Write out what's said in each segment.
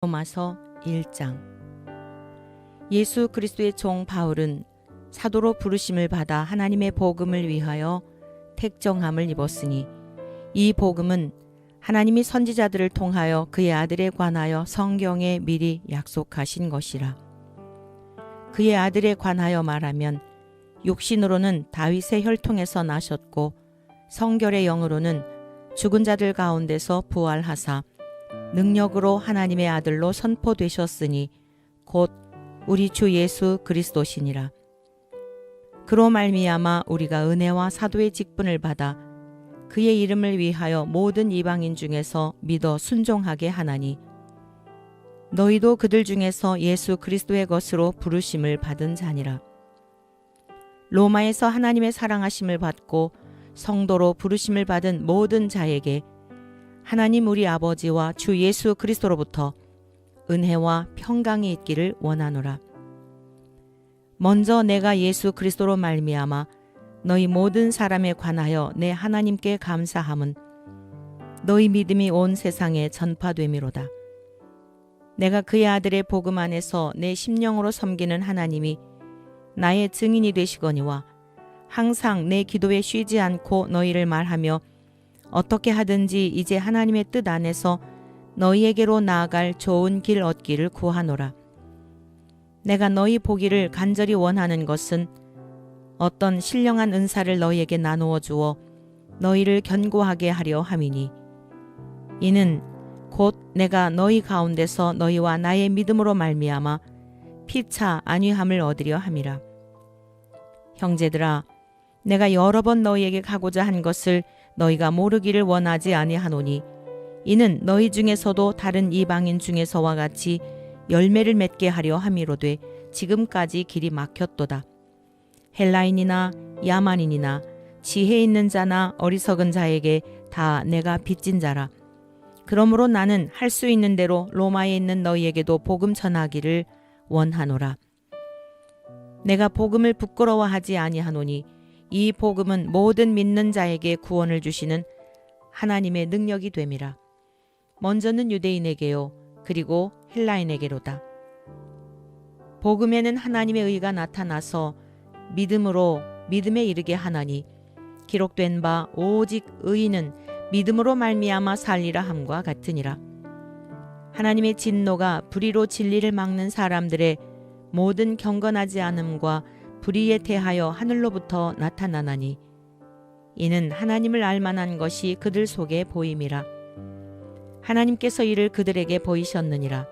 로마서 1장. 예수 그리스도의 종 바울은 사도로 부르심을 받아 하나님의 복음을 위하여 택정함을 입었으니 이 복음은 하나님이 선지자들을 통하여 그의 아들에 관하여 성경에 미리 약속하신 것이라. 그의 아들에 관하여 말하면 육신으로는 다윗의 혈통에서 나셨고 성결의 영으로는 죽은 자들 가운데서 부활하사 능력으로 하나님의 아들로 선포되셨으니 곧 우리 주 예수 그리스도시니라. 그로 말미암아 우리가 은혜와 사도의 직분을 받아 그의 이름을 위하여 모든 이방인 중에서 믿어 순종하게 하나니 너희도 그들 중에서 예수 그리스도의 것으로 부르심을 받은 자니라. 로마에서 하나님의 사랑하심을 받고 성도로 부르심을 받은 모든 자에게 하나님 우리 아버지와 주 예수 그리스도로부터 은혜와 평강이 있기를 원하노라. 먼저 내가 예수 그리스도로 말미암아 너희 모든 사람에 관하여 내 하나님께 감사함은 너희 믿음이 온 세상에 전파됨이로다. 내가 그의 아들의 복음 안에서 내 심령으로 섬기는 하나님이 나의 증인이 되시거니와 항상 내 기도에 쉬지 않고 너희를 말하며 어떻게 하든지 이제 하나님의 뜻 안에서 너희에게로 나아갈 좋은 길 얻기를 구하노라. 내가 너희 보기를 간절히 원하는 것은 어떤 신령한 은사를 너희에게 나누어 주어 너희를 견고하게 하려 함이니 이는 곧 내가 너희 가운데서 너희와 나의 믿음으로 말미암아 피차 안위함을 얻으려 함이라. 형제들아, 내가 여러 번 너희에게 가고자 한 것을 너희가 모르기를 원하지 아니하노니 이는 너희 중에서도 다른 이방인 중에서와 같이 열매를 맺게 하려 함이로되 지금까지 길이 막혔도다. 헬라인이나 야만인이나 지혜 있는 자나 어리석은 자에게 다 내가 빚진 자라. 그러므로 나는 할 수 있는 대로 로마에 있는 너희에게도 복음 전하기를 원하노라. 내가 복음을 부끄러워하지 아니하노니 이 복음은 모든 믿는 자에게 구원을 주시는 하나님의 능력이 됨이라. 먼저는 유대인에게요 그리고 헬라인에게로다. 복음에는 하나님의 의가 나타나서 믿음으로 믿음에 이르게 하나니 기록된 바 오직 의인은 믿음으로 말미암아 살리라 함과 같으니라. 하나님의 진노가 불의로 진리를 막는 사람들의 모든 경건하지 않음과 불의에 대하여 하늘로부터 나타나나니 이는 하나님을 알만한 것이 그들 속에 보임이라. 하나님께서 이를 그들에게 보이셨느니라.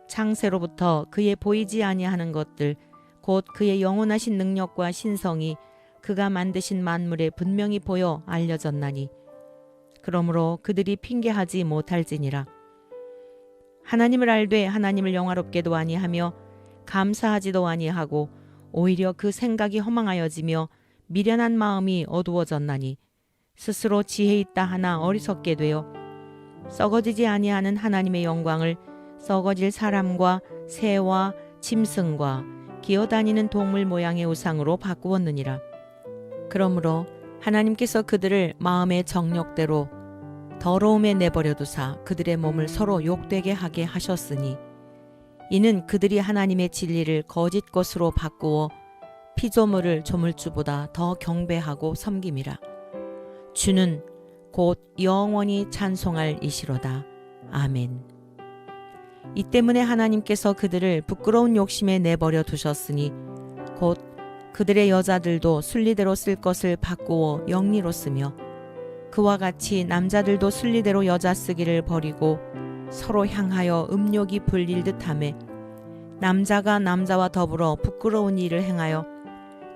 창세로부터 그의 보이지 아니하는 것들 곧 그의 영원하신 능력과 신성이 그가 만드신 만물에 분명히 보여 알려졌나니 그러므로 그들이 핑계하지 못할지니라. 하나님을 알되 하나님을 영화롭게도 아니하며 감사하지도 아니하고 오히려 그 생각이 허망하여지며 미련한 마음이 어두워졌나니 스스로 지혜 있다 하나 어리석게 되어 썩어지지 아니하는 하나님의 영광을 썩어질 사람과 새와 짐승과 기어다니는 동물 모양의 우상으로 바꾸었느니라. 그러므로 하나님께서 그들을 마음의 정욕대로 더러움에 내버려 두사 그들의 몸을 서로 욕되게 하게 하셨으니 이는 그들이 하나님의 진리를 거짓 것으로 바꾸어 피조물을 조물주보다 더 경배하고 섬김이라. 주는 곧 영원히 찬송할 이시로다. 아멘. 이 때문에 하나님께서 그들을 부끄러운 욕심에 내버려 두셨으니 곧 그들의 여자들도 순리대로 쓸 것을 바꾸어 영리로 쓰며 그와 같이 남자들도 순리대로 여자 쓰기를 버리고 서로 향하여 음욕이 불릴 듯하며 남자가 남자와 더불어 부끄러운 일을 행하여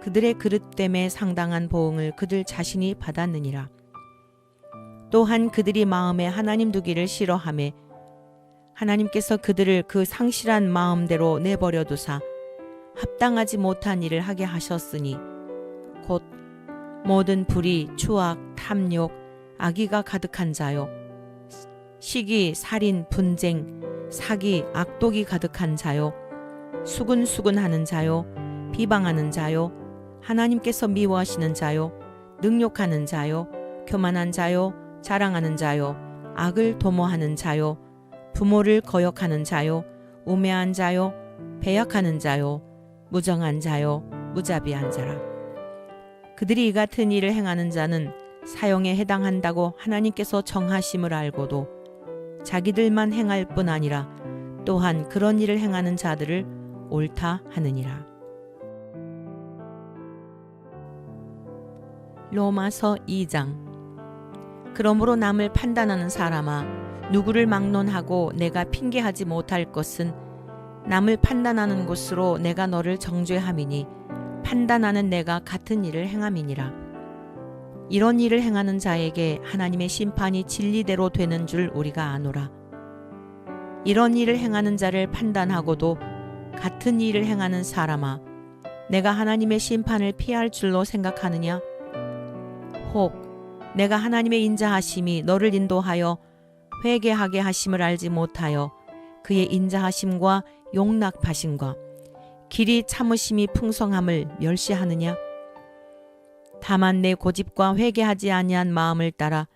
그들의 그릇됨에 상당한 보응을 그들 자신이 받았느니라. 또한 그들이 마음에 하나님 두기를 싫어하며 하나님께서 그들을 그 상실한 마음대로 내버려 두사 합당하지 못한 일을 하게 하셨으니 곧 모든 불의, 추악, 탐욕, 악의가 가득한 자요 시기, 살인, 분쟁, 사기, 악독이 가득한 자요 수군수군하는 자요 비방하는 자요 하나님께서 미워하시는 자요 능욕하는 자요 교만한 자요 자랑하는 자요 악을 도모하는 자요 부모를 거역하는 자요, 우매한 자요, 배약하는 자요, 무정한 자요, 무자비한 자라. 그들이 이 같은 일을 행하는 자는 사형에 해당한다고 하나님께서 정하심을 알고도 자기들만 행할 뿐 아니라 또한 그런 일을 행하는 자들을 옳다 하느니라. 로마서 2장. 그러므로 남을 판단하는 사람아, 누구를 막론하고 내가 핑계하지 못할 것은 남을 판단하는 것으로 내가 너를 정죄함이니 판단하는 내가 같은 일을 행함이니라. 이런 일을 행하는 자에게 하나님의 심판이 진리대로 되는 줄 우리가 아노라. 이런 일을 행하는 자를 판단하고도 같은 일을 행하는 사람아, 내가 하나님의 심판을 피할 줄로 생각하느냐? 혹 내가 하나님의 인자하심이 너를 인도하여 회개하게 하심을 알지 못하여 그의 인자하심과 용납하심과 길이 참으심이 풍성함을 멸시하느냐? 다만 내 고집과 회개하지 아니한 마음을 따라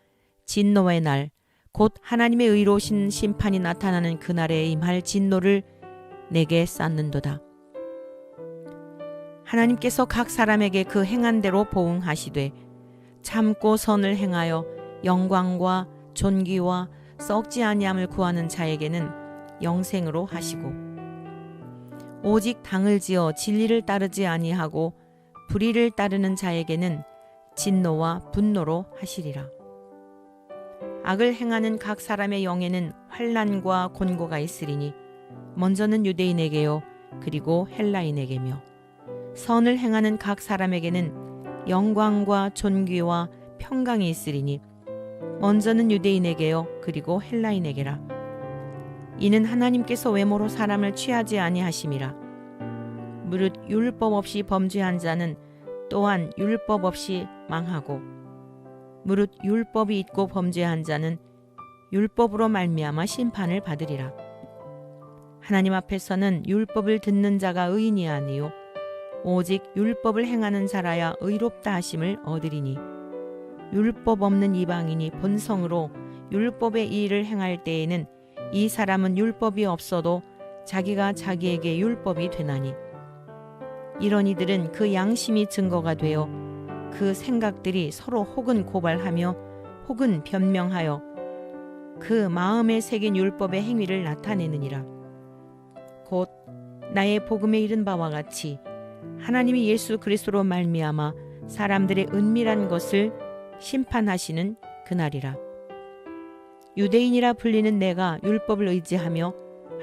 진노의 날, 곧 하나님의 의로우신 심판이 나타나는 그날에 임할 진노를 내게 쌓는도다. 하나님께서 각 사람에게 그 행한 대로 보응하시되 참고 선을 행하여 영광과 존귀와 썩지 아니함을 구하는 자에게는 영생으로 하시고, 오직 당을 지어 진리를 따르지 아니하고 불의를 따르는 자에게는 진노와 분노로 하시리라. 악을 행하는 각 사람의 영에는 환난과 곤고가 있으리니 먼저는 유대인에게요, 그리고 헬라인에게며, 선을 행하는 각 사람에게는 영광과 존귀와 평강이 있으리니 먼저는 유대인에게요, 그리고 헬라인에게라. 이는 하나님께서 외모로 사람을 취하지 아니하심이라. 무릇 율법 없이 범죄한 자는 또한 율법 없이 망하고, 무릇 율법이 있고 범죄한 자는 율법으로 말미암아 심판을 받으리라. 하나님 앞에서는 율법을 듣는 자가 의인이 아니요 오직 율법을 행하는 자라야 의롭다 하심을 얻으리니, 율법 없는 이방인이 본성으로 율법의 일을 행할 때에는 이 사람은 율법이 없어도 자기가 자기에게 율법이 되나니, 이런 이들은 그 양심이 증거가 되어 그 생각들이 서로 혹은 고발하며 혹은 변명하여 그 마음에 새긴 율법의 행위를 나타내느니라. 곧 나의 복음에 이른 바와 같이 하나님이 예수 그리스도로 말미암아 사람들의 은밀한 것을 심판하시는 그날이라. 유대인이라 불리는 내가 율법을 의지하며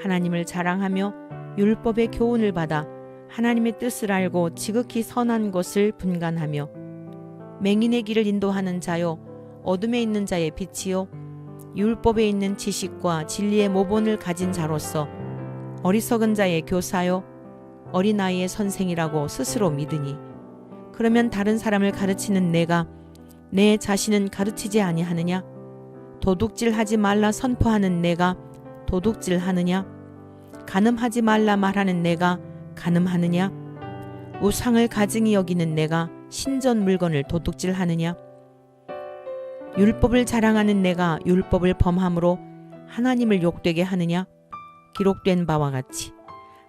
하나님을 자랑하며 율법의 교훈을 받아 하나님의 뜻을 알고 지극히 선한 것을 분간하며 맹인의 길을 인도하는 자요, 어둠에 있는 자의 빛이요, 율법에 있는 지식과 진리의 모본을 가진 자로서 어리석은 자의 교사요, 어린아이의 선생이라고 스스로 믿으니, 그러면 다른 사람을 가르치는 내가 내 자신은 가르치지 아니하느냐? 도둑질하지 말라 선포하는 내가 도둑질하느냐? 간음하지 말라 말하는 내가 간음하느냐? 우상을 가증히 여기는 내가 신전 물건을 도둑질하느냐? 율법을 자랑하는 내가 율법을 범함으로 하나님을 욕되게 하느냐? 기록된 바와 같이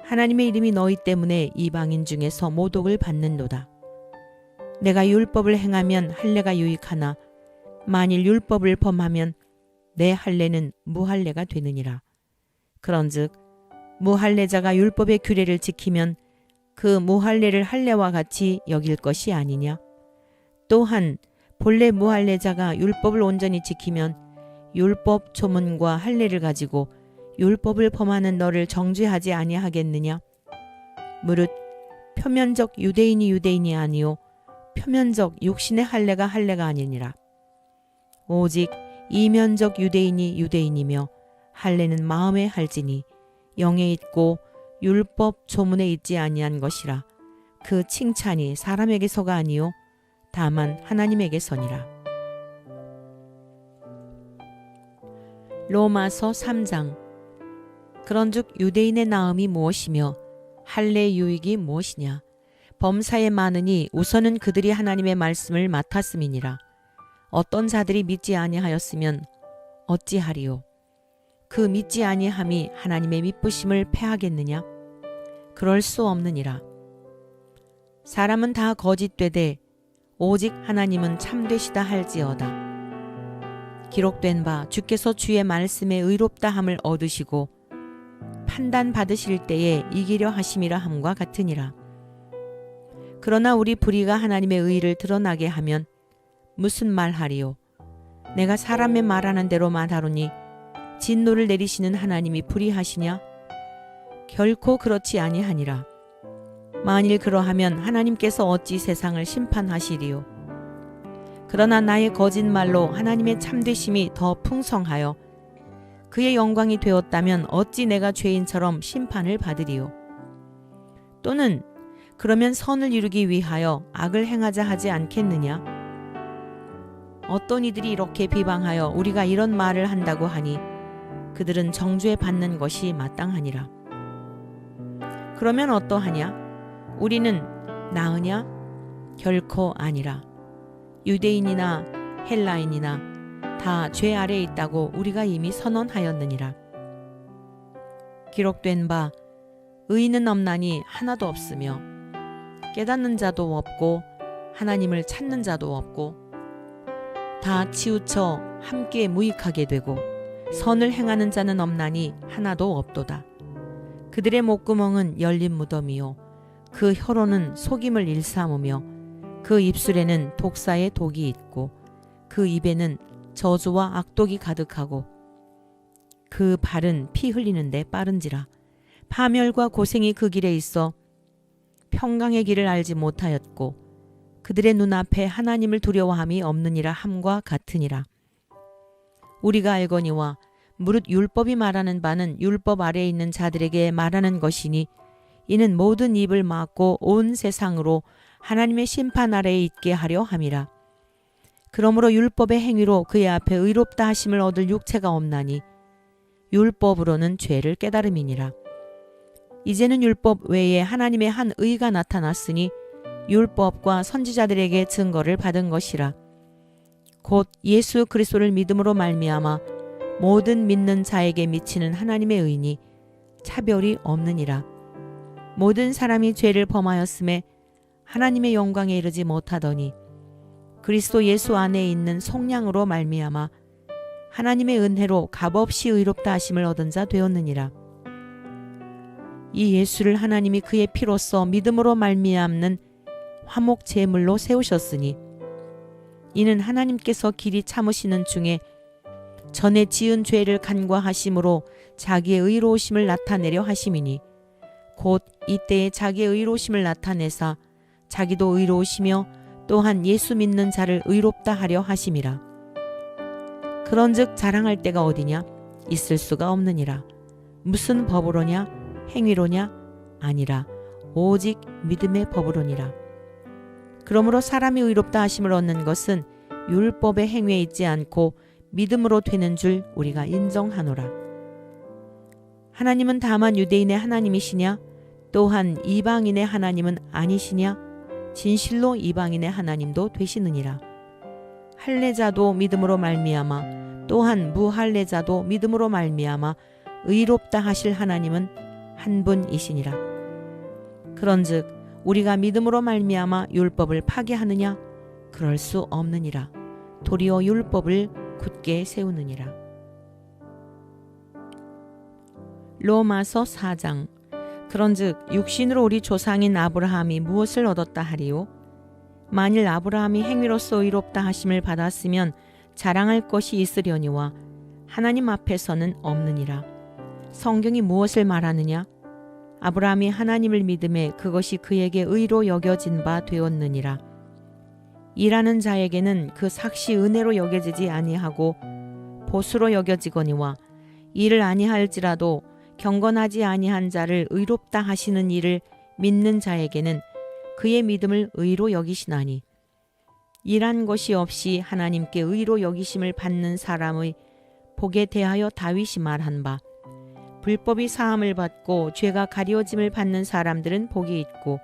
하나님의 이름이 너희 때문에 이방인 중에서 모독을 받는도다. 내가 율법을 행하면 할례가 유익하나 만일 율법을 범하면 내 할례는 무할례가 되느니라. 그런즉 무할례자가 율법의 규례를 지키면 그 무할례를 할례와 같이 여길 것이 아니냐. 또한 본래 무할례자가 율법을 온전히 지키면 율법 조문과 할례를 가지고 율법을 범하는 너를 정죄하지 아니하겠느냐. 무릇 표면적 유대인이 유대인이 아니요 표면적 육신의 할례가 할례가 아니니라. 오직 이면적 유대인이 유대인이며 할례는 마음에 할지니 영에 있고 율법 조문에 있지 아니한 것이라. 그 칭찬이 사람에게서가 아니요 다만 하나님에게서니라. 로마서 3장. 그런즉 유대인의 나음이 무엇이며 할례의 유익이 무엇이냐. 범사에 많으니 우선은 그들이 하나님의 말씀을 맡았음이니라. 어떤 자들이 믿지 아니하였으면 어찌하리요. 그 믿지 아니함이 하나님의 미쁘심을 패하겠느냐? 그럴 수 없느니라. 사람은 다 거짓되되 오직 하나님은 참되시다 할지어다. 기록된 바 주께서 주의 말씀에 의롭다함을 얻으시고 판단 받으실 때에 이기려 하심이라 함과 같으니라. 그러나 우리 불의가 하나님의 의를 드러나게 하면 무슨 말하리요? 내가 사람의 말하는 대로 말하노니 진노를 내리시는 하나님이 불의하시냐? 결코 그렇지 아니하니라. 만일 그러하면 하나님께서 어찌 세상을 심판하시리요? 그러나 나의 거짓말로 하나님의 참되심이 더 풍성하여 그의 영광이 되었다면 어찌 내가 죄인처럼 심판을 받으리요? 또는 그러면 선을 이루기 위하여 악을 행하자 하지 않겠느냐? 어떤 이들이 이렇게 비방하여 우리가 이런 말을 한다고 하니 그들은 정죄 받는 것이 마땅하니라. 그러면 어떠하냐? 우리는 나으냐? 결코 아니라. 유대인이나 헬라인이나 다 죄 아래에 있다고 우리가 이미 선언하였느니라. 기록된 바 의인은 없나니 하나도 없으며 깨닫는 자도 없고 하나님을 찾는 자도 없고 다 치우쳐 함께 무익하게 되고 선을 행하는 자는 없나니 하나도 없도다. 그들의 목구멍은 열린 무덤이요 그 혀로는 속임을 일삼으며 그 입술에는 독사의 독이 있고 그 입에는 저주와 악독이 가득하고 그 발은 피 흘리는데 빠른지라. 파멸과 고생이 그 길에 있어 평강의 길을 알지 못하였고 그들의 눈앞에 하나님을 두려워함이 없느니라 함과 같으니라. 우리가 알거니와 무릇 율법이 말하는 바는 율법 아래에 있는 자들에게 말하는 것이니 이는 모든 입을 막고 온 세상으로 하나님의 심판 아래에 있게 하려 함이라. 그러므로 율법의 행위로 그의 앞에 의롭다 하심을 얻을 육체가 없나니 율법으로는 죄를 깨달음이니라. 이제는 율법 외에 하나님의 한 의가 나타났으니 율법과 선지자들에게 증거를 받은 것이라. 곧 예수 그리스도를 믿음으로 말미암아 모든 믿는 자에게 미치는 하나님의 의니 차별이 없느니라. 모든 사람이 죄를 범하였음에 하나님의 영광에 이르지 못하더니 그리스도 예수 안에 있는 속량으로 말미암아 하나님의 은혜로 값없이 의롭다 하심을 얻은 자 되었느니라. 이 예수를 하나님이 그의 피로써 믿음으로 말미암는 화목 제물로 세우셨으니 이는 하나님께서 길이 참으시는 중에 전에 지은 죄를 간과하심으로 자기의 의로우심을 나타내려 하심이니 곧 이때에 자기의 의로우심을 나타내사 자기도 의로우시며 또한 예수 믿는 자를 의롭다 하려 하심이라. 그런즉 자랑할 때가 어디냐? 있을 수가 없느니라. 무슨 법으로냐? 행위로냐? 아니라 오직 믿음의 법으로니라. 그러므로 사람이 의롭다 하심을 얻는 것은 율법의 행위에 있지 않고 믿음으로 되는 줄 우리가 인정하노라. 하나님은 다만 유대인의 하나님이시냐? 또한 이방인의 하나님은 아니시냐? 진실로 이방인의 하나님도 되시느니라. 할례자도 믿음으로 말미암아 또한 무할례자도 믿음으로 말미암아 의롭다 하실 하나님은 한 분이시니라. 그런즉 우리가 믿음으로 말미암아 율법을 파괴하느냐? 그럴 수 없느니라. 도리어 율법을 굳게 세우느니라. 로마서 4장. 그런즉 육신으로 우리 조상인 아브라함이 무엇을 얻었다 하리요? 만일 아브라함이 행위로서 의롭다 하심을 받았으면 자랑할 것이 있으려니와 하나님 앞에서는 없느니라. 성경이 무엇을 말하느냐? 아브라함이 하나님을 믿음에 그것이 그에게 의로 여겨진 바 되었느니라. 일하는 자에게는 그 삭시 은혜로 여겨지지 아니하고 보수로 여겨지거니와 일을 아니할지라도 경건하지 아니한 자를 의롭다 하시는 이를 믿는 자에게는 그의 믿음을 의로 여기시나니 일한 것이 없이 하나님께 의로 여기심을 받는 사람의 복에 대하여 다윗이 말한 바 불법이 사함을 받고 죄가 가려짐을 받는 사람들은 복이 있고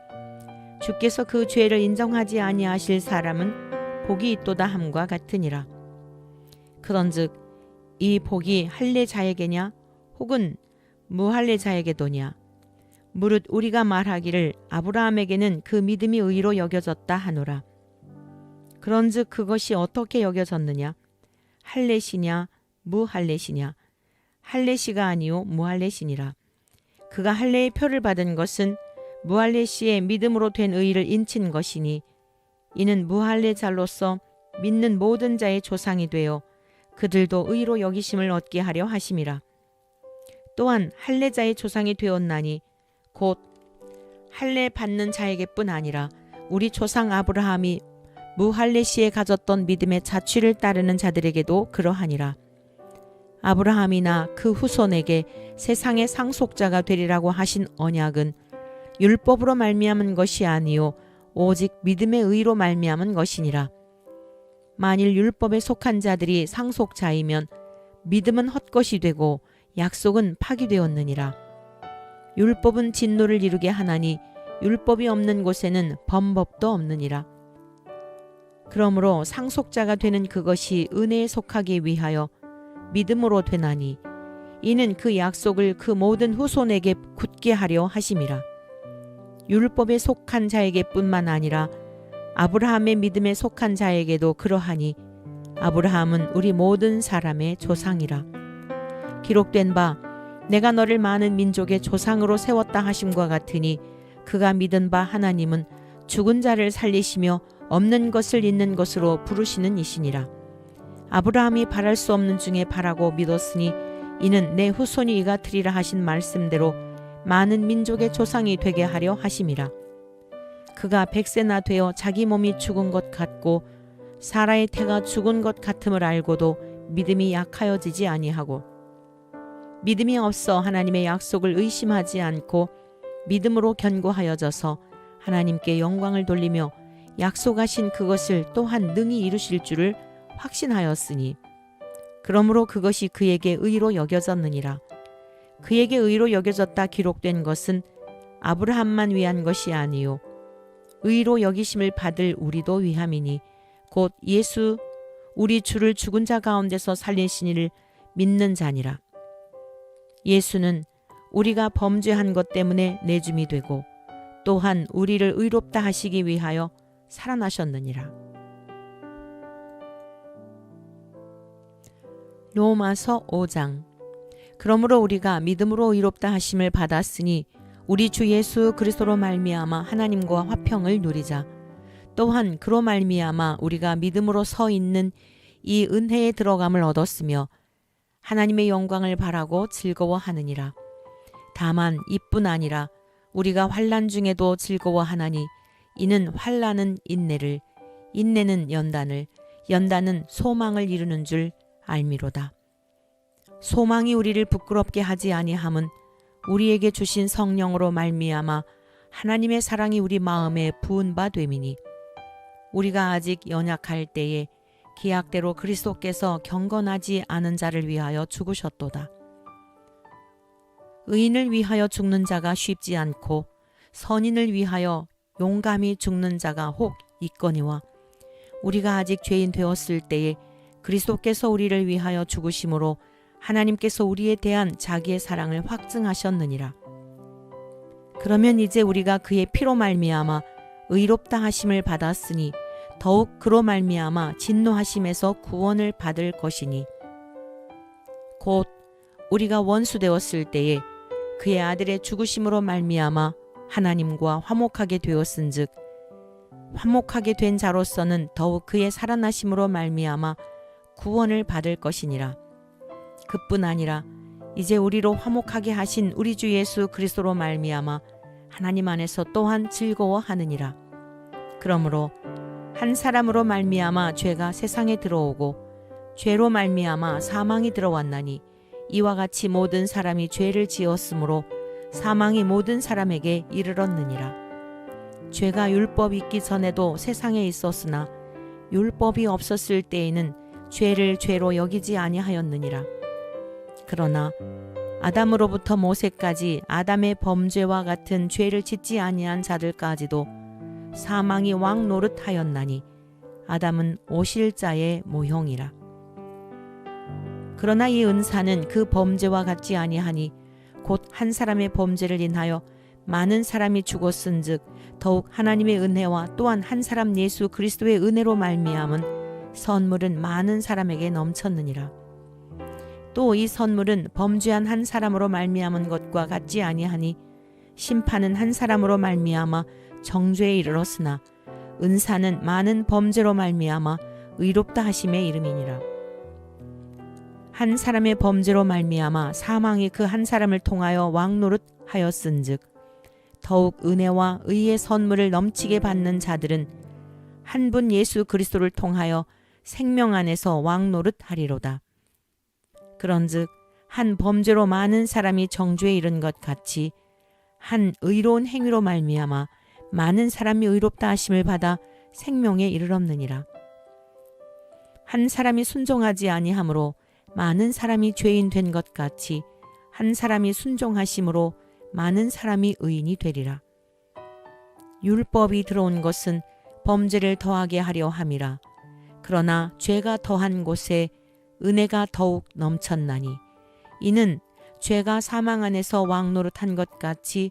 주께서 그 죄를 인정하지 아니하실 사람은 복이 있도다 함과 같으니라. 그런즉 이 복이 할례자에게냐 혹은 무할례자에게도냐. 무릇 우리가 말하기를 아브라함에게는 그 믿음이 의로 여겨졌다 하노라. 그런즉 그것이 어떻게 여겨졌느냐. 할례시냐 무할례시냐. 할례시가 아니요 무할례시니라. 그가 할례의 표를 받은 것은 무할례시의 믿음으로 된 의를 인친 것이니 이는 무할례자로서 믿는 모든 자의 조상이 되어 그들도 의로 여기심을 얻게 하려 하심이라. 또한 할례자의 조상이 되었나니 곧 할례 받는 자에게뿐 아니라 우리 조상 아브라함이 무할례시에 가졌던 믿음의 자취를 따르는 자들에게도 그러하니라. 아브라함이나 그 후손에게 세상의 상속자가 되리라고 하신 언약은 율법으로 말미암은 것이 아니요 오직 믿음의 의로 말미암은 것이니라. 만일 율법에 속한 자들이 상속자이면 믿음은 헛것이 되고 약속은 파기되었느니라. 율법은 진노를 이루게 하나니 율법이 없는 곳에는 범법도 없느니라. 그러므로 상속자가 되는 그것이 은혜에 속하기 위하여 믿음으로 되나니 이는 그 약속을 그 모든 후손에게 굳게 하려 하심이라. 율법에 속한 자에게 뿐만 아니라 아브라함의 믿음에 속한 자에게도 그러하니 아브라함은 우리 모든 사람의 조상이라. 기록된 바 내가 너를 많은 민족의 조상으로 세웠다 하심과 같으니 그가 믿은 바 하나님은 죽은 자를 살리시며 없는 것을 있는 것으로 부르시는 이시니라. 아브라함이 바랄 수 없는 중에 바라고 믿었으니 이는 내 후손이 이가 되리라 하신 말씀대로 많은 민족의 조상이 되게 하려 하심이라. 그가 100세나 되어 자기 몸이 죽은 것 같고 사라의 태가 죽은 것 같음을 알고도 믿음이 약하여지지 아니하고 믿음이 없어 하나님의 약속을 의심하지 않고 믿음으로 견고하여져서 하나님께 영광을 돌리며 약속하신 그것을 또한 능히 이루실 줄을 확신하였으니 그러므로 그것이 그에게 의로 여겨졌느니라. 그에게 의로 여겨졌다 기록된 것은 아브라함만 위한 것이 아니요 의로 여기심을 받을 우리도 위함이니 곧 예수 우리 주를 죽은 자 가운데서 살리신 이를 믿는 자니라. 예수는 우리가 범죄한 것 때문에 내줌이 되고 또한 우리를 의롭다 하시기 위하여 살아나셨느니라. 로마서 5장. 그러므로 우리가 믿음으로 의롭다 하심을 받았으니 우리 주 예수 그리스도로 말미암아 하나님과 화평을 누리자. 또한 그로 말미암아 우리가 믿음으로 서 있는 이 은혜에 들어감을 얻었으며 하나님의 영광을 바라고 즐거워하느니라. 다만 이뿐 아니라 우리가 환난 중에도 즐거워하나니 이는 환난은 인내를, 인내는 연단을, 연단은 소망을 이루는 줄 알미로다. 소망이 우리를 부끄럽게 하지 아니함은 우리에게 주신 성령으로 말미암아 하나님의 사랑이 우리 마음에 부은 바 됨이니 우리가 아직 연약할 때에 기약대로 그리스도께서 경건하지 않은 자를 위하여 죽으셨도다. 의인을 위하여 죽는 자가 쉽지 않고 선인을 위하여 용감히 죽는 자가 혹 있거니와 우리가 아직 죄인 되었을 때에 그리스도께서 우리를 위하여 죽으심으로 하나님께서 우리에 대한 자기의 사랑을 확증하셨느니라. 그러면 이제 우리가 그의 피로 말미암아 의롭다 하심을 받았으니 더욱 그로 말미암아 진노하심에서 구원을 받을 것이니 곧 우리가 원수 되었을 때에 그의 아들의 죽으심으로 말미암아 하나님과 화목하게 되었은즉 화목하게 된 자로서는 더욱 그의 살아나심으로 말미암아 구원을 받을 것이니라. 그뿐 아니라 이제 우리로 화목하게 하신 우리 주 예수 그리스도로 말미암아 하나님 안에서 또한 즐거워하느니라. 그러므로 한 사람으로 말미암아 죄가 세상에 들어오고 죄로 말미암아 사망이 들어왔나니 이와 같이 모든 사람이 죄를 지었으므로 사망이 모든 사람에게 이르렀느니라. 죄가 율법이 있기 전에도 세상에 있었으나 율법이 없었을 때에는 죄를 죄로 여기지 아니하였느니라. 그러나 아담으로부터 모세까지 아담의 범죄와 같은 죄를 짓지 아니한 자들까지도 사망이 왕 노릇하였나니 아담은 오실자의 모형이라. 그러나 이 은사는 그 범죄와 같지 아니하니 곧 한 사람의 범죄를 인하여 많은 사람이 죽었은즉 더욱 하나님의 은혜와 또한 한 사람 예수 그리스도의 은혜로 말미암은 선물은 많은 사람에게 넘쳤느니라. 또 이 선물은 범죄한 한 사람으로 말미암은 것과 같지 아니하니 심판은 한 사람으로 말미암아 정죄에 이르렀으나 은사는 많은 범죄로 말미암아 의롭다 하심의 이름이니라. 한 사람의 범죄로 말미암아 사망이 그 한 사람을 통하여 왕노릇하였은즉 더욱 은혜와 의의 선물을 넘치게 받는 자들은 한 분 예수 그리스도를 통하여 생명 안에서 왕노릇하리로다. 그런즉 한 범죄로 많은 사람이 정죄에 이른 것 같이 한 의로운 행위로 말미암아 많은 사람이 의롭다 하심을 받아 생명에 이르렀느니라. 한 사람이 순종하지 아니하므로 많은 사람이 죄인 된 것 같이 한 사람이 순종하심으로 많은 사람이 의인이 되리라. 율법이 들어온 것은 범죄를 더하게 하려 함이라. 그러나 죄가 더한 곳에 은혜가 더욱 넘쳤나니 이는 죄가 사망 안에서 왕노릇한 것 같이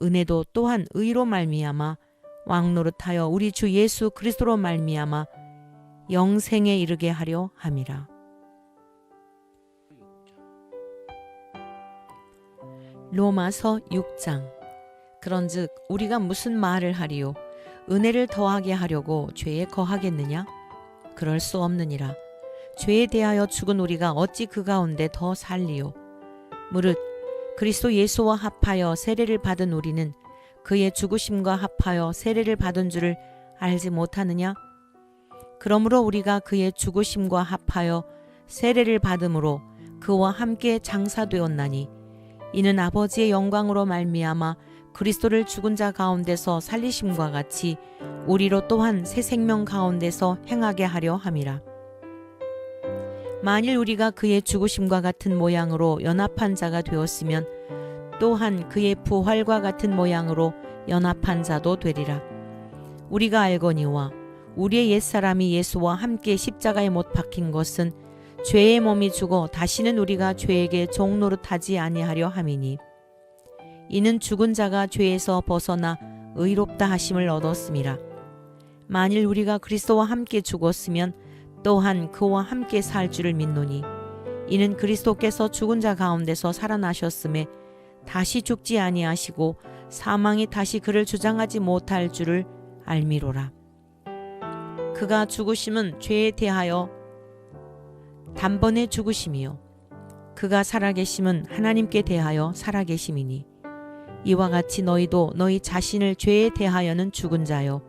은혜도 또한 의로 말미암아 왕노릇하여 우리 주 예수 그리스도로 말미암아 영생에 이르게 하려 함이라. 로마서 6장. 그런즉 우리가 무슨 말을 하리요? 은혜를 더하게 하려고 죄에 거하겠느냐? 그럴 수 없느니라. 죄에 대하여 죽은 우리가 어찌 그 가운데 더 살리요? 무릇 그리스도 예수와 합하여 세례를 받은 우리는 그의 죽으심과 합하여 세례를 받은 줄을 알지 못하느냐? 그러므로 우리가 그의 죽으심과 합하여 세례를 받음으로 그와 함께 장사되었나니 이는 아버지의 영광으로 말미암아 그리스도를 죽은 자 가운데서 살리심과 같이 우리로 또한 새 생명 가운데서 행하게 하려 함이라. 만일 우리가 그의 죽으심과 같은 모양으로 연합한 자가 되었으면 또한 그의 부활과 같은 모양으로 연합한 자도 되리라. 우리가 알거니와 우리의 옛사람이 예수와 함께 십자가에 못 박힌 것은 죄의 몸이 죽어 다시는 우리가 죄에게 종노릇하지 아니하려 함이니 이는 죽은 자가 죄에서 벗어나 의롭다 하심을 얻었음이라. 만일 우리가 그리스도와 함께 죽었으면 또한 그와 함께 살 줄을 믿노니 이는 그리스도께서 죽은 자 가운데서 살아나셨음에 다시 죽지 아니하시고 사망이 다시 그를 주장하지 못할 줄을 알미로라. 그가 죽으심은 죄에 대하여 단번에 죽으심이요 그가 살아계심은 하나님께 대하여 살아계심이니 이와 같이 너희도 너희 자신을 죄에 대하여는 죽은 자요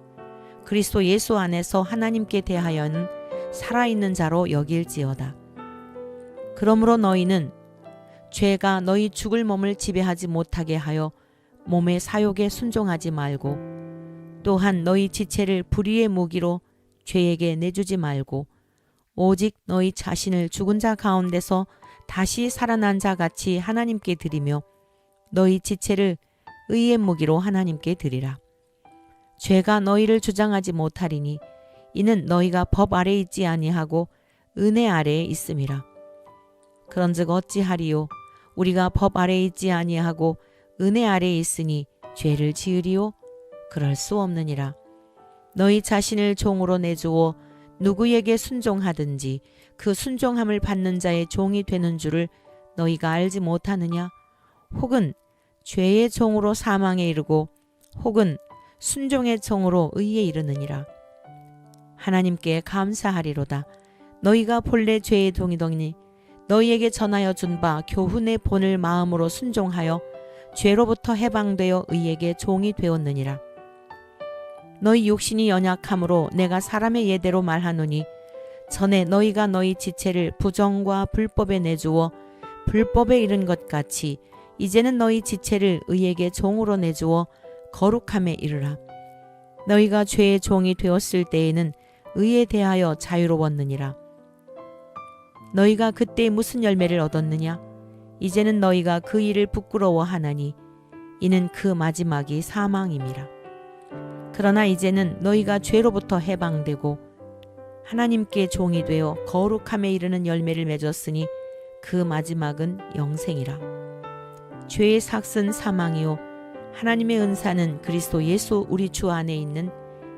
그리스도 예수 안에서 하나님께 대하여는 살아있는 자로 여길지어다. 그러므로 너희는 죄가 너희 죽을 몸을 지배하지 못하게 하여 몸의 사욕에 순종하지 말고 또한 너희 지체를 불의의 무기로 죄에게 내주지 말고 오직 너희 자신을 죽은 자 가운데서 다시 살아난 자 같이 하나님께 드리며 너희 지체를 의의 무기로 하나님께 드리라. 죄가 너희를 주장하지 못하리니 이는 너희가 법 아래 있지 아니하고 은혜 아래에 있음이라. 그런즉 어찌하리요? 우리가 법 아래 있지 아니하고 은혜 아래에 있으니 죄를 지으리요? 그럴 수 없느니라. 너희 자신을 종으로 내주어 누구에게 순종하든지 그 순종함을 받는 자의 종이 되는 줄을 너희가 알지 못하느냐? 혹은 죄의 종으로 사망에 이르고 혹은 순종의 종으로 의에 이르느니라. 하나님께 감사하리로다. 너희가 본래 죄의 동이더니 너희에게 전하여 준 바 교훈의 본을 마음으로 순종하여 죄로부터 해방되어 의에게 종이 되었느니라. 너희 육신이 연약함으로 내가 사람의 예대로 말하노니 전에 너희가 너희 지체를 부정과 불법에 내주어 불법에 이른 것 같이 이제는 너희 지체를 의에게 종으로 내주어 거룩함에 이르라. 너희가 죄의 종이 되었을 때에는 의에 대하여 자유로웠느니라. 너희가 그때 무슨 열매를 얻었느냐? 이제는 너희가 그 일을 부끄러워하나니 이는 그 마지막이 사망임이라. 그러나 이제는 너희가 죄로부터 해방되고 하나님께 종이 되어 거룩함에 이르는 열매를 맺었으니 그 마지막은 영생이라. 죄의 삭은 사망이요 하나님의 은사는 그리스도 예수 우리 주 안에 있는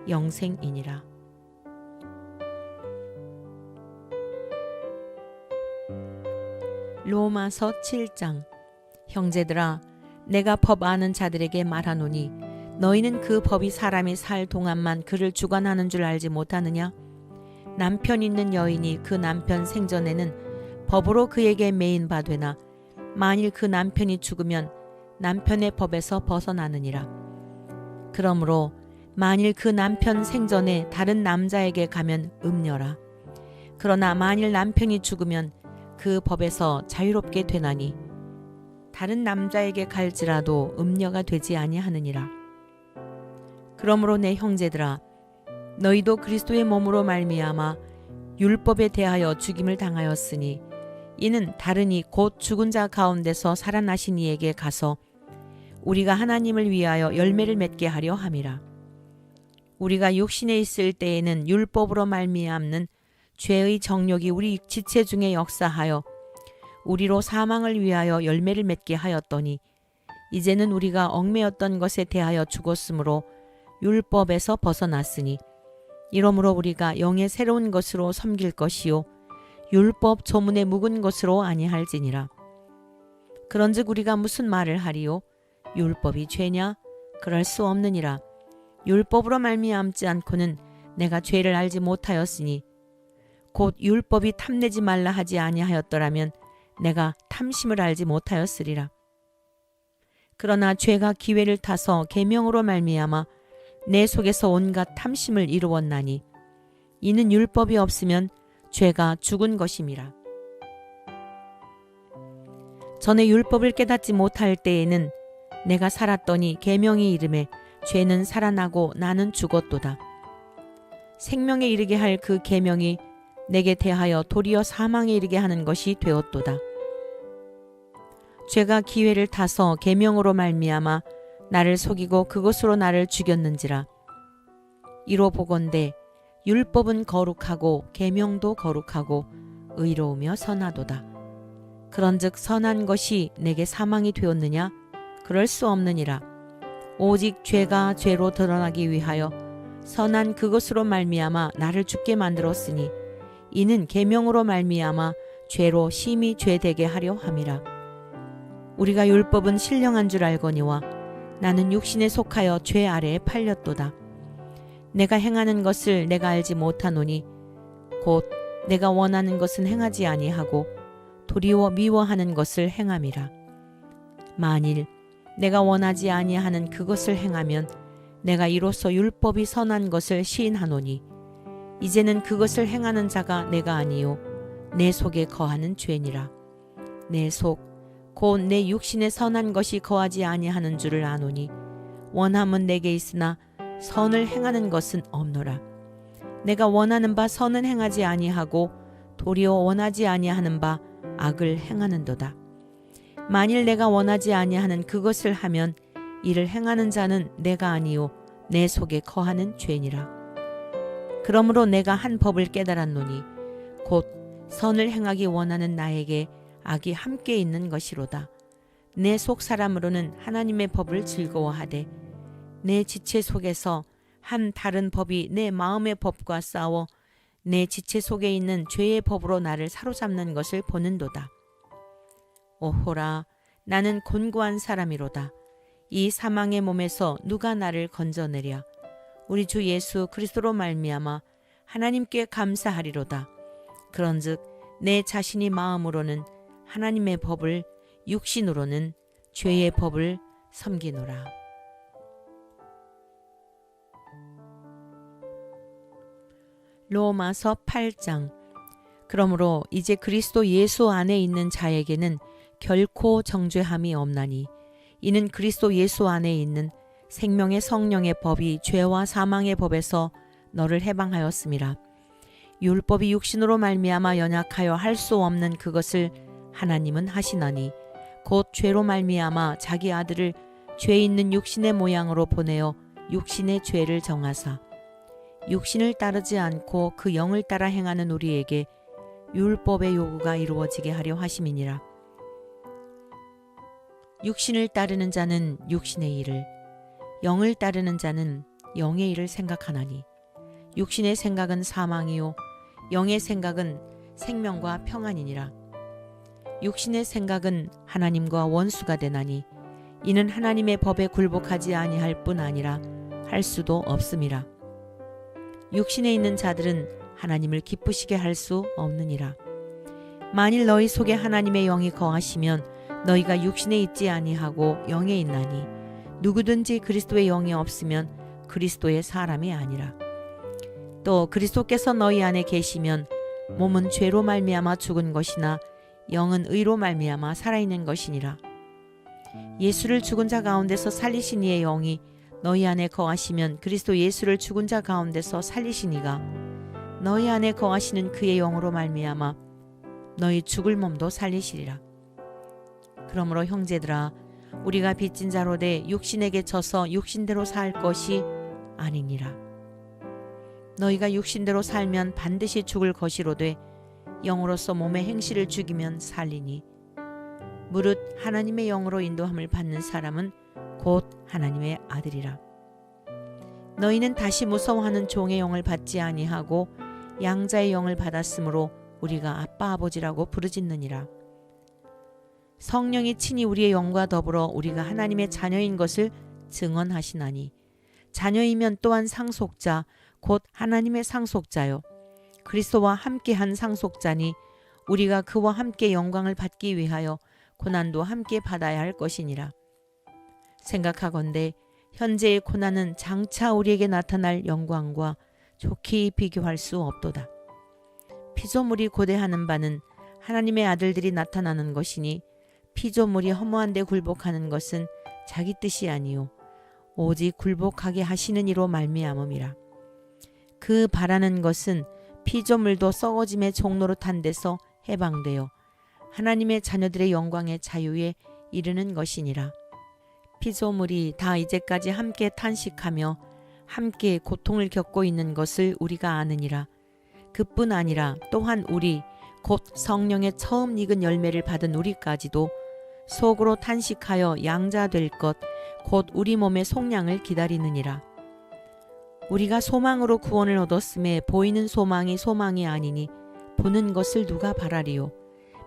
영생이니라. 로마서 7장. 형제들아, 내가 법 아는 자들에게 말하노니 너희는 그 법이 사람이 살 동안만 그를 주관하는 줄 알지 못하느냐? 남편 있는 여인이 그 남편 생전에는 법으로 그에게 매인 바 되나 만일 그 남편이 죽으면 남편의 법에서 벗어나느니라. 그러므로 만일 그 남편 생전에 다른 남자에게 가면 음녀라. 그러나 만일 남편이 죽으면 그 법에서 자유롭게 되나니 다른 남자에게 갈지라도 음녀가 되지 아니하느니라. 그러므로 내 형제들아, 너희도 그리스도의 몸으로 말미암아 율법에 대하여 죽임을 당하였으니 이는 다르니 곧 죽은 자 가운데서 살아나신 이에게 가서 우리가 하나님을 위하여 열매를 맺게 하려 함이라. 우리가 육신에 있을 때에는 율법으로 말미암는 죄의 정욕이 우리 지체 중에 역사하여 우리로 사망을 위하여 열매를 맺게 하였더니 이제는 우리가 얽매였던 것에 대하여 죽었으므로 율법에서 벗어났으니 이러므로 우리가 영의 새로운 것으로 섬길 것이요 율법 조문에 묵은 것으로 아니할지니라. 그런즉 우리가 무슨 말을 하리요? 율법이 죄냐? 그럴 수 없느니라. 율법으로 말미암지 않고는 내가 죄를 알지 못하였으니 곧 율법이 탐내지 말라 하지 아니하였더라면 내가 탐심을 알지 못하였으리라. 그러나 죄가 기회를 타서 계명으로 말미암아 내 속에서 온갖 탐심을 이루었나니 이는 율법이 없으면 죄가 죽은 것임이라. 전에 율법을 깨닫지 못할 때에는 내가 살았더니 계명이 이름에 죄는 살아나고 나는 죽었도다. 생명에 이르게 할 그 계명이 내게 대하여 도리어 사망에 이르게 하는 것이 되었도다. 죄가 기회를 타서 계명으로 말미암아 나를 속이고 그것으로 나를 죽였는지라. 이로 보건대 율법은 거룩하고 계명도 거룩하고 의로우며 선하도다. 그런즉 선한 것이 내게 사망이 되었느냐? 그럴 수 없느니라. 오직 죄가 죄로 드러나기 위하여 선한 그것으로 말미암아 나를 죽게 만들었으니 이는 계명으로 말미암아 죄로 심히 죄되게 하려 함이라. 우리가 율법은 신령한 줄 알거니와 나는 육신에 속하여 죄 아래에 팔렸도다. 내가 행하는 것을 내가 알지 못하노니 곧 내가 원하는 것은 행하지 아니하고 도리어 미워하는 것을 행함이라. 만일 내가 원하지 아니하는 그것을 행하면 내가 이로써 율법이 선한 것을 시인하노니 이제는 그것을 행하는 자가 내가 아니요 내 속에 거하는 죄니라. 내 속 곧 내 육신에 선한 것이 거하지 아니하는 줄을 아노니 원함은 내게 있으나 선을 행하는 것은 없노라. 내가 원하는 바 선은 행하지 아니하고 도리어 원하지 아니하는 바 악을 행하는도다. 만일 내가 원하지 아니하는 그것을 하면 이를 행하는 자는 내가 아니요 내 속에 거하는 죄니라. 그러므로 내가 한 법을 깨달았노니 곧 선을 행하기 원하는 나에게 악이 함께 있는 것이로다. 내 속 사람으로는 하나님의 법을 즐거워하되 내 지체 속에서 한 다른 법이 내 마음의 법과 싸워 내 지체 속에 있는 죄의 법으로 나를 사로잡는 것을 보는도다. 오호라, 나는 곤고한 사람이로다. 이 사망의 몸에서 누가 나를 건져내랴. 우리 주 예수 그리스도로 말미암아 하나님께 감사하리로다. 그런즉 내 자신이 마음으로는 하나님의 법을, 육신으로는 죄의 법을 섬기노라. 로마서 8장. 그러므로 이제 그리스도 예수 안에 있는 자에게는 결코 정죄함이 없나니 이는 그리스도 예수 안에 있는 생명의 성령의 법이 죄와 사망의 법에서 너를 해방하였음이라. 율법이 육신으로 말미암아 연약하여 할 수 없는 그것을 하나님은 하시나니 곧 죄로 말미암아 자기 아들을 죄 있는 육신의 모양으로 보내어 육신의 죄를 정하사 육신을 따르지 않고 그 영을 따라 행하는 우리에게 율법의 요구가 이루어지게 하려 하심이니라. 육신을 따르는 자는 육신의 일을, 영을 따르는 자는 영의 일을 생각하나니 육신의 생각은 사망이요 영의 생각은 생명과 평안이니라. 육신의 생각은 하나님과 원수가 되나니 이는 하나님의 법에 굴복하지 아니할 뿐 아니라 할 수도 없음이라. 육신에 있는 자들은 하나님을 기쁘시게 할 수 없느니라. 만일 너희 속에 하나님의 영이 거하시면 너희가 육신에 있지 아니하고 영에 있나니 누구든지 그리스도의 영이 없으면 그리스도의 사람이 아니라. 또 그리스도께서 너희 안에 계시면 몸은 죄로 말미암아 죽은 것이나 영은 의로 말미암아 살아있는 것이니라. 예수를 죽은 자 가운데서 살리신 이의 영이 너희 안에 거하시면 그리스도 예수를 죽은 자 가운데서 살리신 이가 너희 안에 거하시는 그의 영으로 말미암아 너희 죽을 몸도 살리시리라. 그러므로 형제들아, 우리가 빚진 자로 돼 육신에게 져서 육신대로 살 것이 아니니라. 너희가 육신대로 살면 반드시 죽을 것이로되 영으로서 몸의 행실을 죽이면 살리니 무릇 하나님의 영으로 인도함을 받는 사람은 곧 하나님의 아들이라. 너희는 다시 무서워하는 종의 영을 받지 아니하고 양자의 영을 받았으므로 우리가 아빠 아버지라고 부르짖느니라. 성령이 친히 우리의 영과 더불어 우리가 하나님의 자녀인 것을 증언하시나니 자녀이면 또한 상속자 곧 하나님의 상속자요 그리스도와 함께한 상속자니 우리가 그와 함께 영광을 받기 위하여 고난도 함께 받아야 할 것이니라. 생각하건대 현재의 고난은 장차 우리에게 나타날 영광과 좋게 비교할 수 없도다. 피조물이 고대하는 바는 하나님의 아들들이 나타나는 것이니 피조물이 허무한 데 굴복하는 것은 자기 뜻이 아니요 오직 굴복하게 하시는 이로 말미암음이라. 그 바라는 것은 피조물도 썩어짐의 종로로 탄 데서 해방되어 하나님의 자녀들의 영광의 자유에 이르는 것이니라. 피조물이 다 이제까지 함께 탄식하며 함께 고통을 겪고 있는 것을 우리가 아느니라. 그뿐 아니라 또한 우리 곧 성령의 처음 익은 열매를 받은 우리까지도 속으로 탄식하여 양자 될 것 곧 우리 몸의 속량을 기다리느니라. 우리가 소망으로 구원을 얻었음에 보이는 소망이 소망이 아니니 보는 것을 누가 바라리요.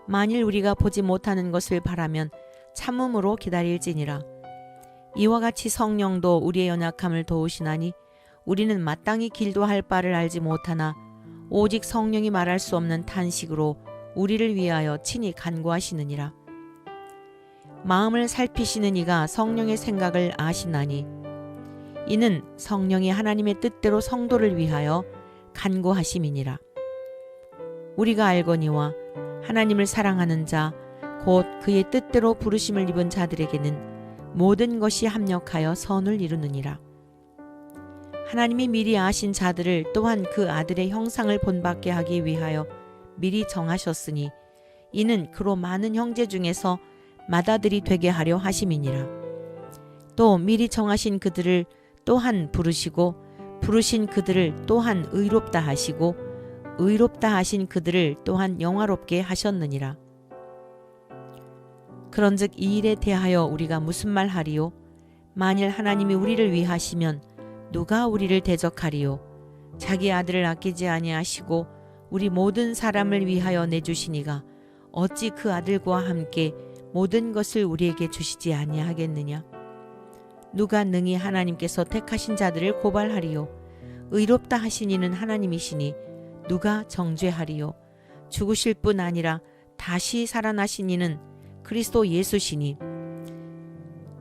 만일 우리가 보지 못하는 것을 바라면 참음으로 기다릴지니라. 이와 같이 성령도 우리의 연약함을 도우시나니 우리는 마땅히 길도할 바를 알지 못하나 오직 성령이 말할 수 없는 탄식으로 우리를 위하여 친히 간구하시느니라. 마음을 살피시는 이가 성령의 생각을 아시나니 이는 성령이 하나님의 뜻대로 성도를 위하여 간구하심이니라. 우리가 알거니와 하나님을 사랑하는 자 곧 그의 뜻대로 부르심을 입은 자들에게는 모든 것이 합력하여 선을 이루느니라. 하나님이 미리 아신 자들을 또한 그 아들의 형상을 본받게 하기 위하여 미리 정하셨으니 이는 그로 많은 형제 중에서 맏아들이 되게 하려 하심이니라. 또 미리 정하신 그들을 또한 부르시고 부르신 그들을 또한 의롭다 하시고 의롭다 하신 그들을 또한 영화롭게 하셨느니라. 그런즉 이 일에 대하여 우리가 무슨 말 하리요? 만일 하나님이 우리를 위하시면 누가 우리를 대적하리요? 자기 아들을 아끼지 아니하시고 우리 모든 사람을 위하여 내주시니가 어찌 그 아들과 함께 모든 것을 우리에게 주시지 아니하겠느냐? 누가 능히 하나님께서 택하신 자들을 고발하리요? 의롭다 하신 이는 하나님이시니 누가 정죄하리요? 죽으실 뿐 아니라 다시 살아나신 이는 그리스도 예수시니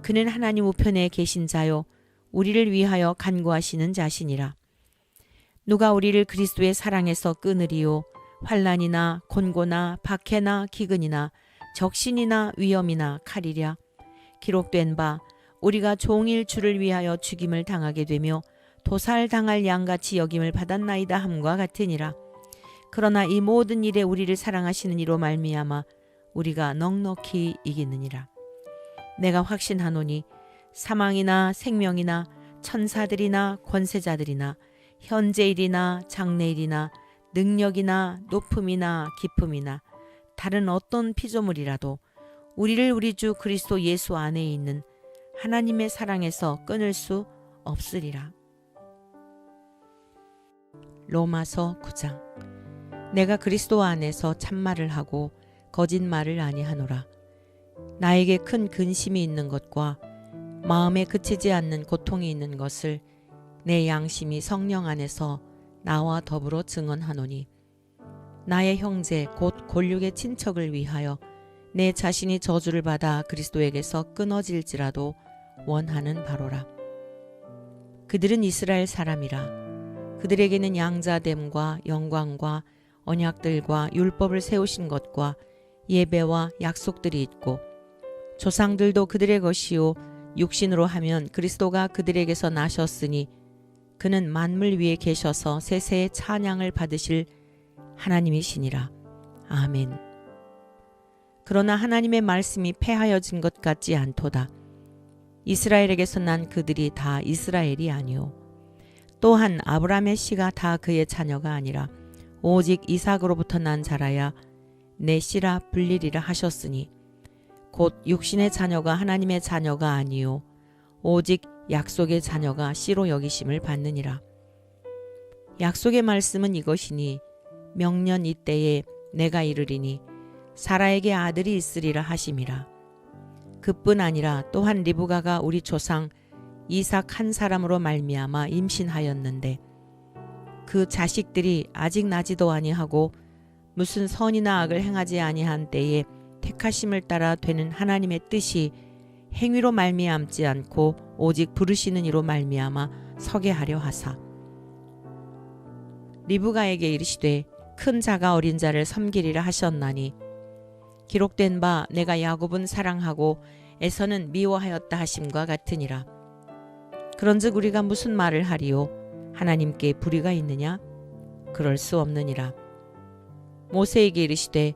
그는 하나님 우편에 계신 자요 우리를 위하여 간구하시는 자시니라. 누가 우리를 그리스도의 사랑에서 끊으리요? 환난이나 곤고나 박해나 기근이나 적신이나 위험이나 칼이랴. 기록된 바 우리가 종일 주를 위하여 죽임을 당하게 되며 도살당할 양같이 여김을 받았나이다 함과 같으니라. 그러나 이 모든 일에 우리를 사랑하시는 이로 말미암아 우리가 넉넉히 이기느니라. 내가 확신하노니 사망이나 생명이나 천사들이나 권세자들이나 현재일이나 장래일이나 능력이나 높음이나 기쁨이나 다른 어떤 피조물이라도 우리를 우리 주 그리스도 예수 안에 있는 하나님의 사랑에서 끊을 수 없으리라. 로마서 9장. 내가 그리스도 안에서 참말을 하고 거짓말을 아니하노라. 나에게 큰 근심이 있는 것과 마음에 그치지 않는 고통이 있는 것을 내 양심이 성령 안에서 나와 더불어 증언하노니, 나의 형제 곧 골육의 친척을 위하여 내 자신이 저주를 받아 그리스도에게서 끊어질지라도 원하는 바로라. 그들은 이스라엘 사람이라. 그들에게는 양자됨과 영광과 언약들과 율법을 세우신 것과 예배와 약속들이 있고, 조상들도 그들의 것이요 육신으로 하면 그리스도가 그들에게서 나셨으니 그는 만물 위에 계셔서 세세의 찬양을 받으실 하나님이시니라. 아멘. 그러나 하나님의 말씀이 패하여진 것 같지 않도다. 이스라엘에게서 난 그들이 다 이스라엘이 아니오. 또한 아브라함의 씨가 다 그의 자녀가 아니라 오직 이삭으로부터 난 자라야 내 씨라 불리리라 하셨으니, 곧 육신의 자녀가 하나님의 자녀가 아니요 오직 약속의 자녀가 씨로 여기심을 받느니라. 약속의 말씀은 이것이니, 명년 이때에 내가 이르리니 사라에게 아들이 있으리라 하심이라. 그뿐 아니라 또한 리브가가 우리 조상 이삭 한 사람으로 말미암아 임신하였는데, 그 자식들이 아직 나지도 아니하고 무슨 선이나 악을 행하지 아니한 때에 택하심을 따라 되는 하나님의 뜻이 행위로 말미암지 않고 오직 부르시는 이로 말미암아 서게 하려 하사, 리브가에게 이르시되 큰 자가 어린 자를 섬기리라 하셨나니, 기록된 바 내가 야곱은 사랑하고 에서는 미워하였다 하심과 같으니라. 그런즉 우리가 무슨 말을 하리요? 하나님께 불의가 있느냐? 그럴 수 없느니라. 모세에게 이르시되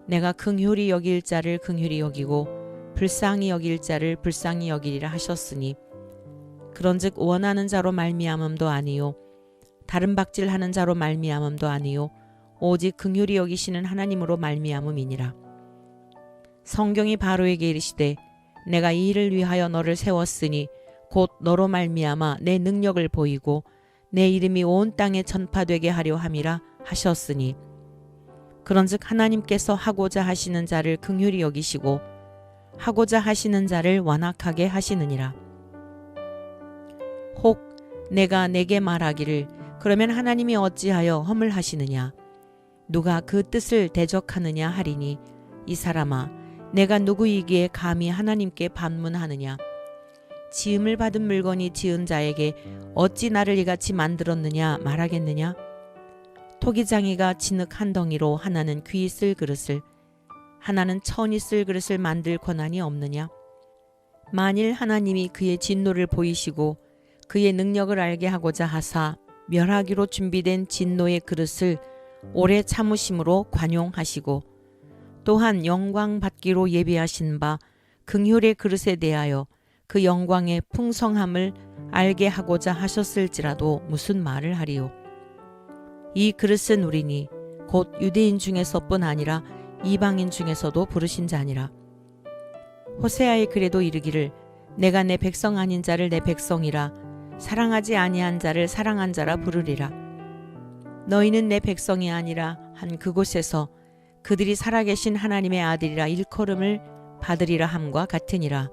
내가 긍휼히 여길 자를 긍휼히 여기고 불쌍히 여길 자를 불쌍히 여기리라 하셨으니, 그런즉 원하는 자로 말미암음도 아니요 다른 박질하는 자로 말미암음도 아니요 오직 긍휼히 여기시는 하나님으로 말미암음이니라. 성경이 바로에게 이르시되 내가 이 일을 위하여 너를 세웠으니 곧 너로 말미암아 내 능력을 보이고 내 이름이 온 땅에 전파되게 하려 함이라 하셨으니, 그런즉 하나님께서 하고자 하시는 자를 긍휼히 여기시고 하고자 하시는 자를 완악하게 하시느니라. 혹 내가 내게 말하기를 그러면 하나님이 어찌하여 험을 하시느냐? 누가 그 뜻을 대적하느냐 하리니, 이 사람아 내가 누구이기에 감히 하나님께 반문하느냐? 지음을 받은 물건이 지은 자에게 어찌 나를 이같이 만들었느냐 말하겠느냐? 토기장이가 진흙 한 덩이로 하나는 귀 쓸 그릇을 하나는 천이 쓸 그릇을 만들 권한이 없느냐? 만일 하나님이 그의 진노를 보이시고 그의 능력을 알게 하고자 하사 멸하기로 준비된 진노의 그릇을 오래 참으심으로 관용하시고, 또한 영광 받기로 예비하신 바 긍휼의 그릇에 대하여 그 영광의 풍성함을 알게 하고자 하셨을지라도 무슨 말을 하리요? 이 그릇은 우리니 곧 유대인 중에서뿐 아니라 이방인 중에서도 부르신 자니라. 호세아의 글에도 이르기를 내가 내 백성 아닌 자를 내 백성이라 사랑하지 아니한 자를 사랑한 자라 부르리라. 너희는 내 백성이 아니라 한 그곳에서 그들이 살아계신 하나님의 아들이라 일컬음을 받으리라 함과 같으니라.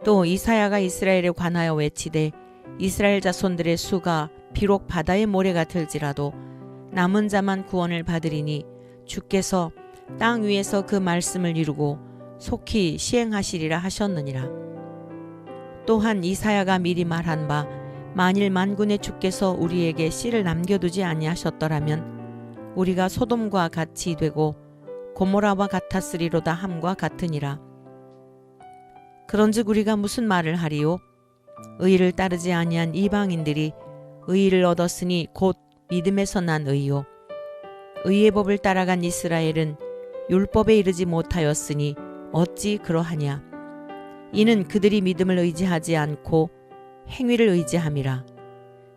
또 이사야가 이스라엘에 관하여 외치되 이스라엘 자손들의 수가 비록 바다의 모래 같을지라도 남은 자만 구원을 받으리니 주께서 땅 위에서 그 말씀을 이루고 속히 시행하시리라 하셨느니라. 또한 이사야가 미리 말한 바 만일 만군의 주께서 우리에게 씨를 남겨두지 아니하셨더라면 우리가 소돔과 같이 되고 고모라와 같았으리로다 함과 같으니라. 그런즉 우리가 무슨 말을 하리요? 의를 따르지 아니한 이방인들이 의를 얻었으니 곧 믿음에서 난 의요. 의의 법을 따라간 이스라엘은 율법에 이르지 못하였으니 어찌 그러하냐? 이는 그들이 믿음을 의지하지 않고 행위를 의지함이라.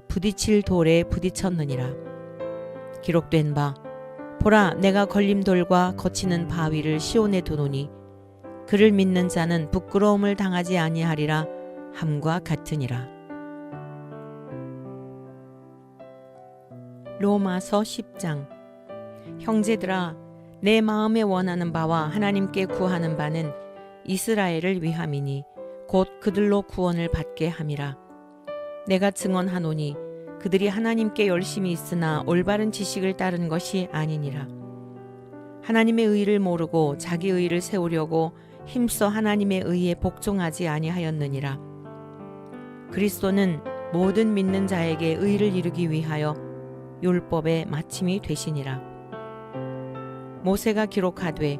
부딪힐 돌에 부딪혔느니라. 기록된 바 보라 내가 걸림돌과 거치는 바위를 시온에 두노니 그를 믿는 자는 부끄러움을 당하지 아니하리라 함과 같으니라. 로마서 10장. 형제들아 내 마음에 원하는 바와 하나님께 구하는 바는 이스라엘을 위함이니 곧 그들로 구원을 받게 함이라. 내가 증언하노니 그들이 하나님께 열심히 있으나 올바른 지식을 따른 것이 아니니라. 하나님의 의를 모르고 자기 의를 세우려고 힘써 하나님의 의에 복종하지 아니하였느니라. 그리스도는 모든 믿는 자에게 의를 이루기 위하여 율법의 마침이 되시니라. 모세가 기록하되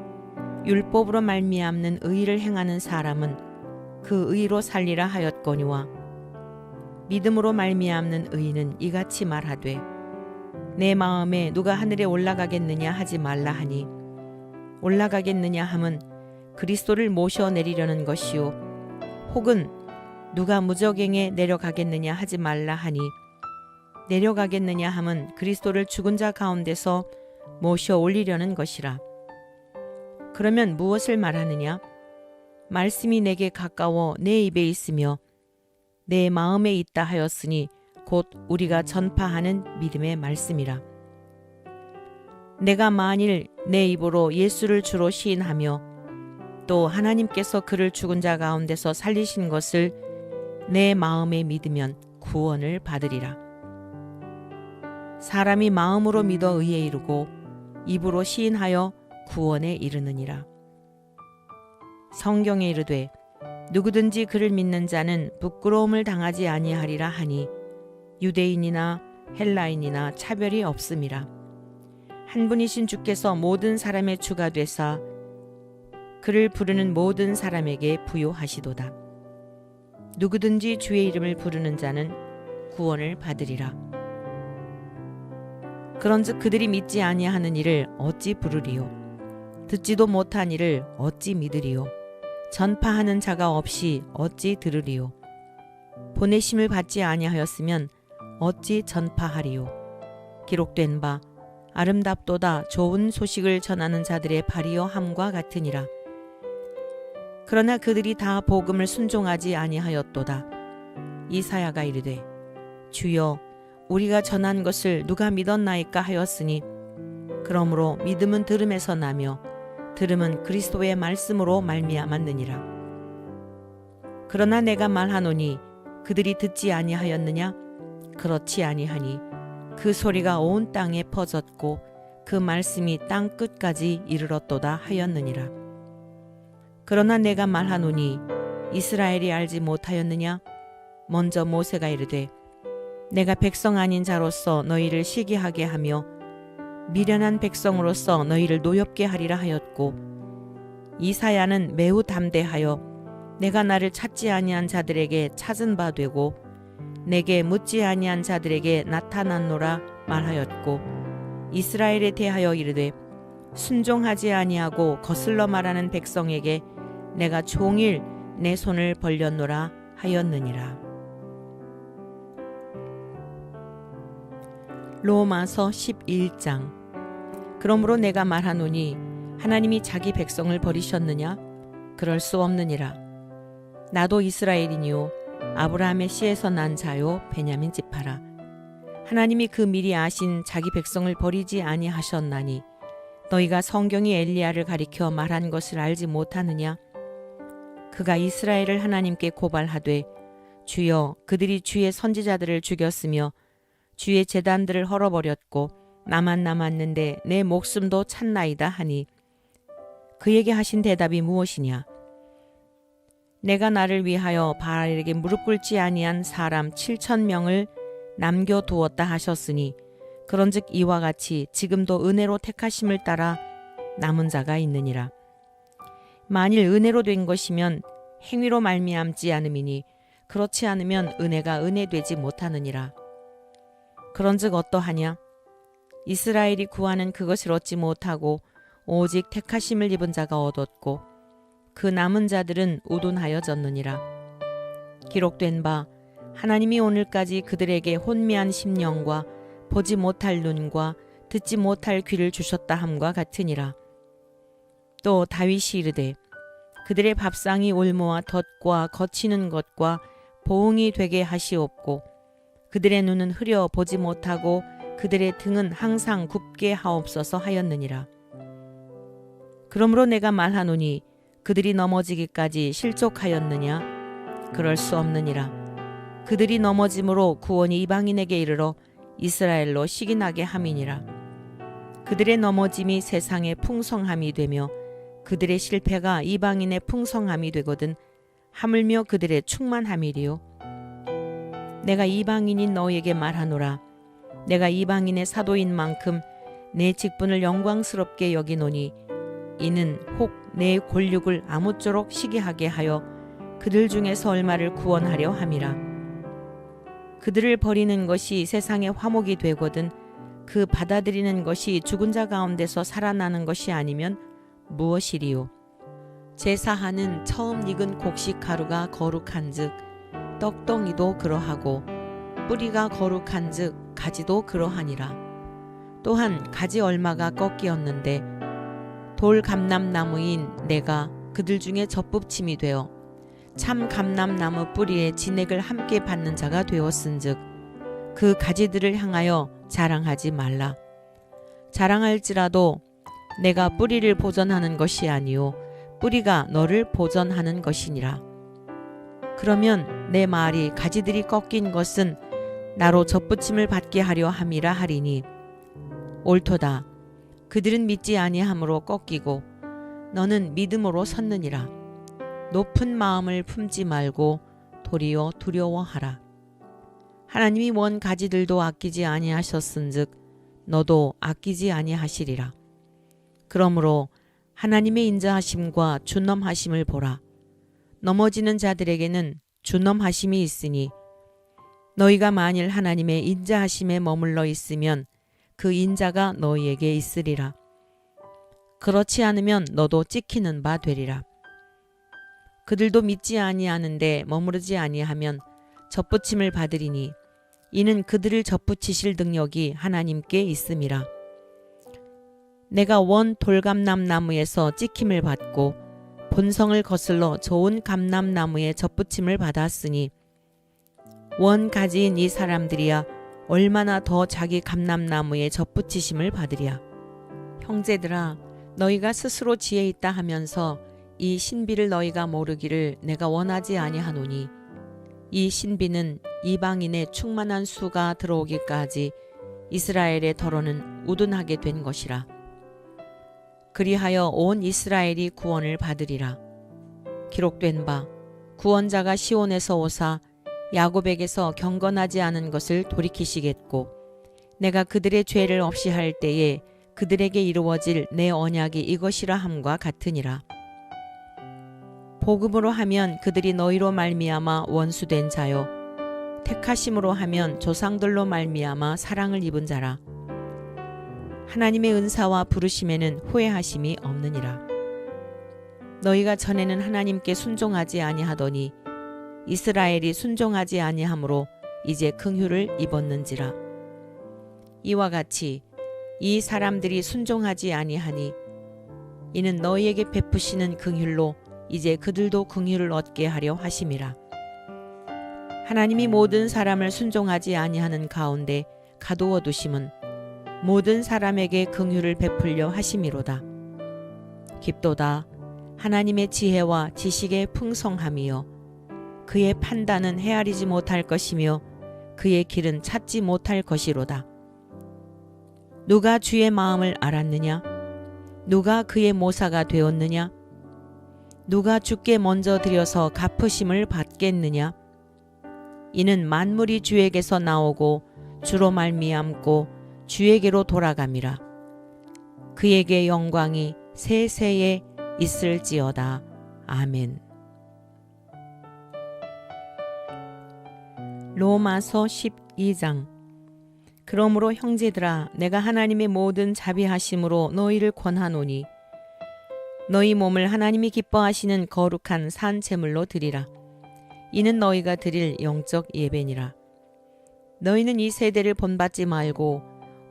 율법으로 말미암는 의를 행하는 사람은 그 의로 살리라 하였거니와 믿음으로 말미암는 의는 이같이 말하되 내 마음에 누가 하늘에 올라가겠느냐 하지 말라 하니 올라가겠느냐 함은 그리스도를 모셔 내리려는 것이요 혹은 누가 무저갱에 내려가겠느냐 하지 말라 하니 내려가겠느냐 함은 그리스도를 죽은 자 가운데서 모셔 올리려는 것이라. 그러면 무엇을 말하느냐? 말씀이 내게 가까워 내 입에 있으며 내 마음에 있다 하였으니 곧 우리가 전파하는 믿음의 말씀이라. 내가 만일 내 입으로 예수를 주로 시인하며 또 하나님께서 그를 죽은 자 가운데서 살리신 것을 내 마음에 믿으면 구원을 받으리라. 사람이 마음으로 믿어 의에 이르고 입으로 시인하여 구원에 이르느니라. 성경에 이르되 누구든지 그를 믿는 자는 부끄러움을 당하지 아니하리라 하니 유대인이나 헬라인이나 차별이 없음이라. 한 분이신 주께서 모든 사람의 주가 되사 그를 부르는 모든 사람에게 부요하시도다. 누구든지 주의 이름을 부르는 자는 구원을 받으리라. 그런즉 그들이 믿지 아니하는 이를 어찌 부르리요? 듣지도 못한 이를 어찌 믿으리요? 전파하는 자가 없이 어찌 들으리요? 보내심을 받지 아니하였으면 어찌 전파하리요? 기록된 바 아름답도다 좋은 소식을 전하는 자들의 발이여 함과 같으니라. 그러나 그들이 다 복음을 순종하지 아니하였도다. 이사야가 이르되 주여 우리가 전한 것을 누가 믿었나이까 하였으니 그러므로 믿음은 들음에서 나며 들음은 그리스도의 말씀으로 말미암았느니라. 그러나 내가 말하노니 그들이 듣지 아니하였느냐? 그렇지 아니하니 그 소리가 온 땅에 퍼졌고 그 말씀이 땅 끝까지 이르렀도다 하였느니라. 그러나 내가 말하노니 이스라엘이 알지 못하였느냐? 먼저 모세가 이르되 내가 백성 아닌 자로서 너희를 시기하게 하며 미련한 백성으로서 너희를 노엽게 하리라 하였고 이사야는 매우 담대하여 내가 나를 찾지 아니한 자들에게 찾은 바 되고 내게 묻지 아니한 자들에게 나타났노라 말하였고 이스라엘에 대하여 이르되 순종하지 아니하고 거슬러 말하는 백성에게 내가 종일 내 손을 벌렸노라 하였느니라. 로마서 11장. 그러므로 내가 말하노니 하나님이 자기 백성을 버리셨느냐? 그럴 수 없느니라. 나도 이스라엘이니요 아브라함의 씨에서 난 자요 베냐민 지파라. 하나님이 그 미리 아신 자기 백성을 버리지 아니하셨나니 너희가 성경이 엘리야를 가리켜 말한 것을 알지 못하느냐? 그가 이스라엘을 하나님께 고발하되 주여 그들이 주의 선지자들을 죽였으며 주의 제단들을 헐어버렸고 나만 남았는데 내 목숨도 찼나이다 하니 그에게 하신 대답이 무엇이냐? 내가 나를 위하여 바알에게 무릎 꿇지 아니한 사람 7,000명을 남겨두었다 하셨으니 그런즉 이와 같이 지금도 은혜로 택하심을 따라 남은 자가 있느니라. 만일 은혜로 된 것이면 행위로 말미암지 않음이니 그렇지 않으면 은혜가 은혜되지 못하느니라. 그런즉 어떠하냐? 이스라엘이 구하는 그것을 얻지 못하고 오직 택하심을 입은 자가 얻었고 그 남은 자들은 우둔하여졌느니라. 기록된 바 하나님이 오늘까지 그들에게 혼미한 심령과 보지 못할 눈과 듣지 못할 귀를 주셨다 함과 같으니라. 또 다윗이 이르되 그들의 밥상이 올무와 덫과 거치는 것과 보응이 되게 하시옵고 그들의 눈은 흐려 보지 못하고 그들의 등은 항상 굽게 하옵소서 하였느니라. 그러므로 내가 말하노니 그들이 넘어지기까지 실족하였느냐? 그럴 수 없느니라. 그들이 넘어짐으로 구원이 이방인에게 이르러 이스라엘로 시기나게 함이니라. 그들의 넘어짐이 세상의 풍성함이 되며 그들의 실패가 이방인의 풍성함이 되거든 하물며 그들의 충만함이리요. 내가 이방인인 너희에게 말하노라. 내가 이방인의 사도인 만큼 내 직분을 영광스럽게 여기노니 이는 혹 내 권력을 아무쪼록 시기하게 하여 그들 중에서 얼마를 구원하려 함이라. 그들을 버리는 것이 세상의 화목이 되거든 그 받아들이는 것이 죽은 자 가운데서 살아나는 것이 아니면 무엇이리요. 제사하는 처음 익은 곡식 가루가 거룩한즉 떡덩이도 그러하고 뿌리가 거룩한즉 가지도 그러하니라. 또한 가지 얼마가 꺾이었는데 돌 감람나무인 내가 그들 중에 젖붙임이 되어 참 감람나무 뿌리에 진액을 함께 받는 자가 되었은즉 그 가지들을 향하여 자랑하지 말라. 자랑할지라도 내가 뿌리를 보전하는 것이 아니요 뿌리가 너를 보전하는 것이니라. 그러면 내 말이 가지들이 꺾인 것은 나로 젖붙임을 받게 하려 함이라 하리니 옳도다. 그들은 믿지 아니함으로 꺾이고 너는 믿음으로 섰느니라. 높은 마음을 품지 말고 도리어 두려워하라. 하나님이 원 가지들도 아끼지 아니하셨은즉 너도 아끼지 아니하시리라. 그러므로 하나님의 인자하심과 준엄하심을 보라. 넘어지는 자들에게는 준엄하심이 있으니 너희가 만일 하나님의 인자하심에 머물러 있으면 그 인자가 너희에게 있으리라. 그렇지 않으면 너도 찍히는 바 되리라. 그들도 믿지 아니하는데 머무르지 아니하면 젖붙임을 받으리니 이는 그들을 젖붙이실 능력이 하나님께 있음이라. 내가 원 돌감람나무에서 찍힘을 받고 본성을 거슬러 좋은 감람나무에 젖붙임을 받았으니 원 가지인 이 사람들이야 얼마나 더 자기 감람나무에 젖붙이심을 받으랴. 형제들아, 너희가 스스로 지혜 있다 하면서 이 신비를 너희가 모르기를 내가 원하지 아니하노니 이 신비는 이방인의 충만한 수가 들어오기까지 이스라엘의 더러는 우둔하게 된 것이라. 그리하여 온 이스라엘이 구원을 받으리라. 기록된 바 구원자가 시온에서 오사 야곱에게서 경건하지 않은 것을 돌이키시겠고 내가 그들의 죄를 없이 할 때에 그들에게 이루어질 내 언약이 이것이라 함과 같으니라. 복음으로 하면 그들이 너희로 말미암아 원수된 자요 택하심으로 하면 조상들로 말미암아 사랑을 입은 자라. 하나님의 은사와 부르심에는 후회하심이 없느니라. 너희가 전에는 하나님께 순종하지 아니하더니 이스라엘이 순종하지 아니하므로 이제 긍휼을 입었는지라. 이와 같이 이 사람들이 순종하지 아니하니 이는 너희에게 베푸시는 긍휼로 이제 그들도 긍휼을 얻게 하려 하심이라. 하나님이 모든 사람을 순종하지 아니하는 가운데 가두어 두심은 모든 사람에게 긍휼을 베풀려 하심이로다. 깊도다. 하나님의 지혜와 지식의 풍성함이요 그의 판단은 헤아리지 못할 것이며 그의 길은 찾지 못할 것이로다. 누가 주의 마음을 알았느냐? 누가 그의 모사가 되었느냐? 누가 주께 먼저 드려서 갚으심을 받겠느냐? 이는 만물이 주에게서 나오고 주로 말미암고 주에게로 돌아감이라. 그에게 영광이 세세에 있을지어다. 아멘. 로마서 12장. 그러므로 형제들아, 내가 하나님의 모든 자비하심으로 너희를 권하노니 너희 몸을 하나님이 기뻐하시는 거룩한 산 제물로 드리라. 이는 너희가 드릴 영적 예배니라. 너희는 이 세대를 본받지 말고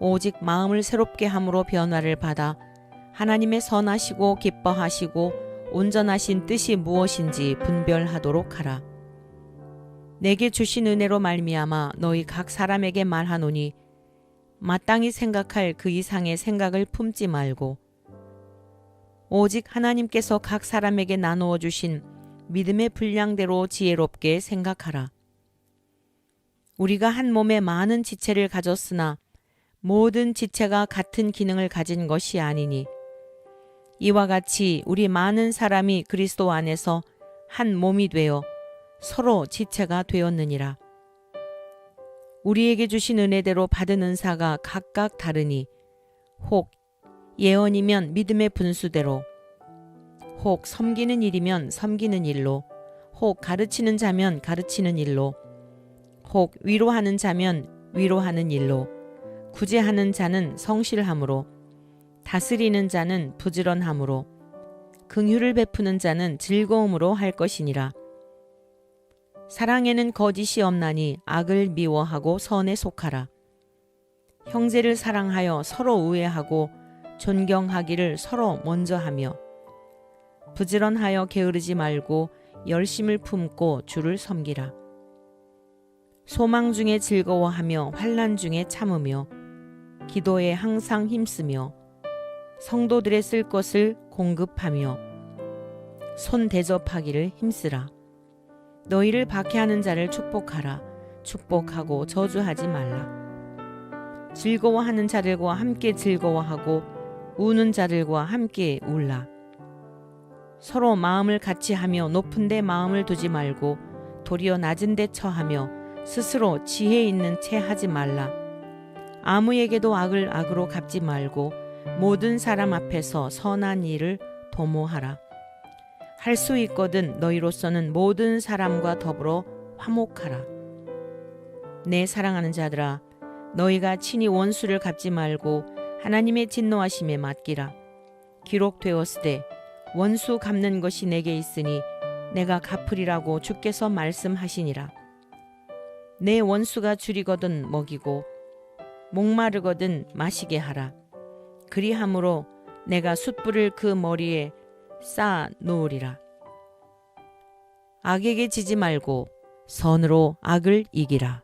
오직 마음을 새롭게 함으로 변화를 받아 하나님의 선하시고 기뻐하시고 온전하신 뜻이 무엇인지 분별하도록 하라. 내게 주신 은혜로 말미암아 너희 각 사람에게 말하노니 마땅히 생각할 그 이상의 생각을 품지 말고 오직 하나님께서 각 사람에게 나누어 주신 믿음의 분량대로 지혜롭게 생각하라. 우리가 한 몸에 많은 지체를 가졌으나 모든 지체가 같은 기능을 가진 것이 아니니 이와 같이 우리 많은 사람이 그리스도 안에서 한 몸이 되어 서로 지체가 되었느니라. 우리에게 주신 은혜대로 받은 은사가 각각 다르니 혹 예언이면 믿음의 분수대로, 혹 섬기는 일이면 섬기는 일로, 혹 가르치는 자면 가르치는 일로, 혹 위로하는 자면 위로하는 일로, 구제하는 자는 성실함으로, 다스리는 자는 부지런함으로, 긍휼을 베푸는 자는 즐거움으로 할 것이니라. 사랑에는 거짓이 없나니 악을 미워하고 선에 속하라. 형제를 사랑하여 서로 우애하고 존경하기를 서로 먼저 하며 부지런하여 게으르지 말고 열심을 품고 주를 섬기라. 소망 중에 즐거워하며 환난 중에 참으며 기도에 항상 힘쓰며 성도들의 쓸 것을 공급하며 손 대접하기를 힘쓰라. 너희를 박해하는 자를 축복하라. 축복하고 저주하지 말라. 즐거워하는 자들과 함께 즐거워하고 우는 자들과 함께 울라. 서로 마음을 같이 하며 높은 데 마음을 두지 말고 도리어 낮은 데 처하며 스스로 지혜 있는 채 하지 말라. 아무에게도 악을 악으로 갚지 말고 모든 사람 앞에서 선한 일을 도모하라. 할 수 있거든 너희로서는 모든 사람과 더불어 화목하라. 내 사랑하는 자들아, 너희가 친히 원수를 갚지 말고 하나님의 진노하심에 맡기라. 기록되었으되 원수 갚는 것이 내게 있으니 내가 갚으리라고 주께서 말씀하시니라. 내 원수가 줄이거든 먹이고 목마르거든 마시게 하라. 그리함으로 내가 숯불을 그 머리에 쌓아 놓으리라. 악에게 지지 말고 선으로 악을 이기라.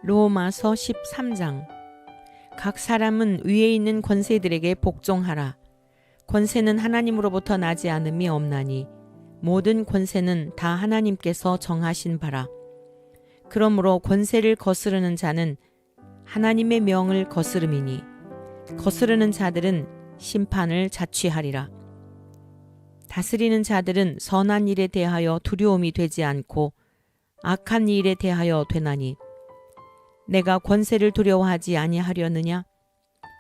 로마서 13장. 각 사람은 위에 있는 권세들에게 복종하라. 권세는 하나님으로부터 나지 않음이 없나니 모든 권세는 다 하나님께서 정하신 바라. 그러므로 권세를 거스르는 자는 하나님의 명을 거스름이니 거스르는 자들은 심판을 자취하리라. 다스리는 자들은 선한 일에 대하여 두려움이 되지 않고 악한 일에 대하여 되나니 내가 권세를 두려워하지 아니하려느냐?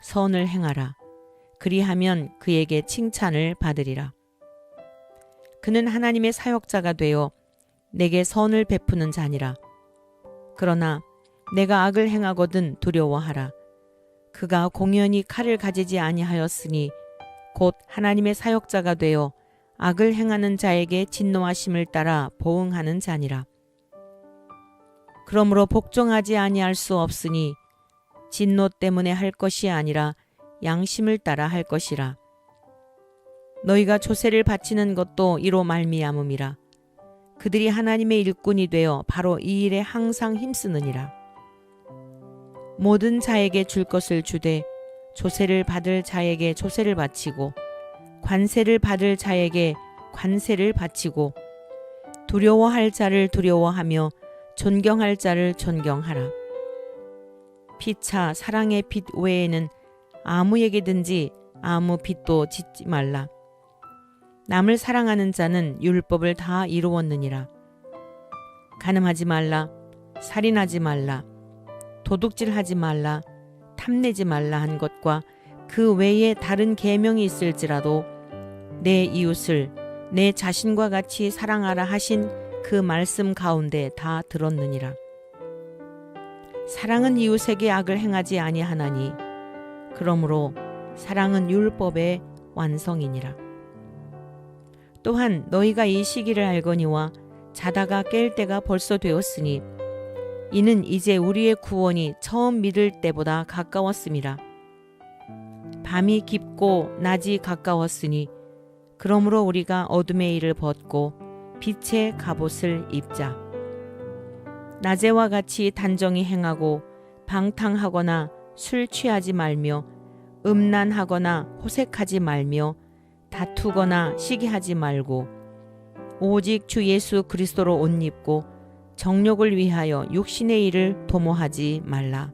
선을 행하라. 그리하면 그에게 칭찬을 받으리라. 그는 하나님의 사역자가 되어 내게 선을 베푸는 자니라. 그러나 내가 악을 행하거든 두려워하라. 그가 공연히 칼을 가지지 아니하였으니 곧 하나님의 사역자가 되어 악을 행하는 자에게 진노하심을 따라 보응하는 자니라. 그러므로 복종하지 아니할 수 없으니 진노 때문에 할 것이 아니라 양심을 따라 할 것이라. 너희가 조세를 바치는 것도 이로 말미암음이라. 그들이 하나님의 일꾼이 되어 바로 이 일에 항상 힘쓰느니라. 모든 자에게 줄 것을 주되 조세를 받을 자에게 조세를 바치고 관세를 받을 자에게 관세를 바치고 두려워할 자를 두려워하며 존경할 자를 존경하라. 피차 사랑의 빚 외에는 아무에게든지 아무 빚도 짓지 말라. 남을 사랑하는 자는 율법을 다 이루었느니라. 간음하지 말라. 살인하지 말라. 도둑질하지 말라. 탐내지 말라 한 것과 그 외에 다른 계명이 있을지라도 내 이웃을 내 자신과 같이 사랑하라 하신 그 말씀 가운데 다 들었느니라. 사랑은 이웃에게 악을 행하지 아니하나니 그러므로 사랑은 율법의 완성이니라. 또한 너희가 이 시기를 알거니와 자다가 깰 때가 벌써 되었으니 이는 이제 우리의 구원이 처음 믿을 때보다 가까웠음이라. 밤이 깊고 낮이 가까웠으니 그러므로 우리가 어둠의 일을 벗고 빛의 갑옷을 입자. 낮에와 같이 단정히 행하고 방탕하거나 술 취하지 말며 음란하거나 호색하지 말며 다투거나 시기하지 말고 오직 주 예수 그리스도로 옷 입고 정욕을 위하여 육신의 일을 도모하지 말라.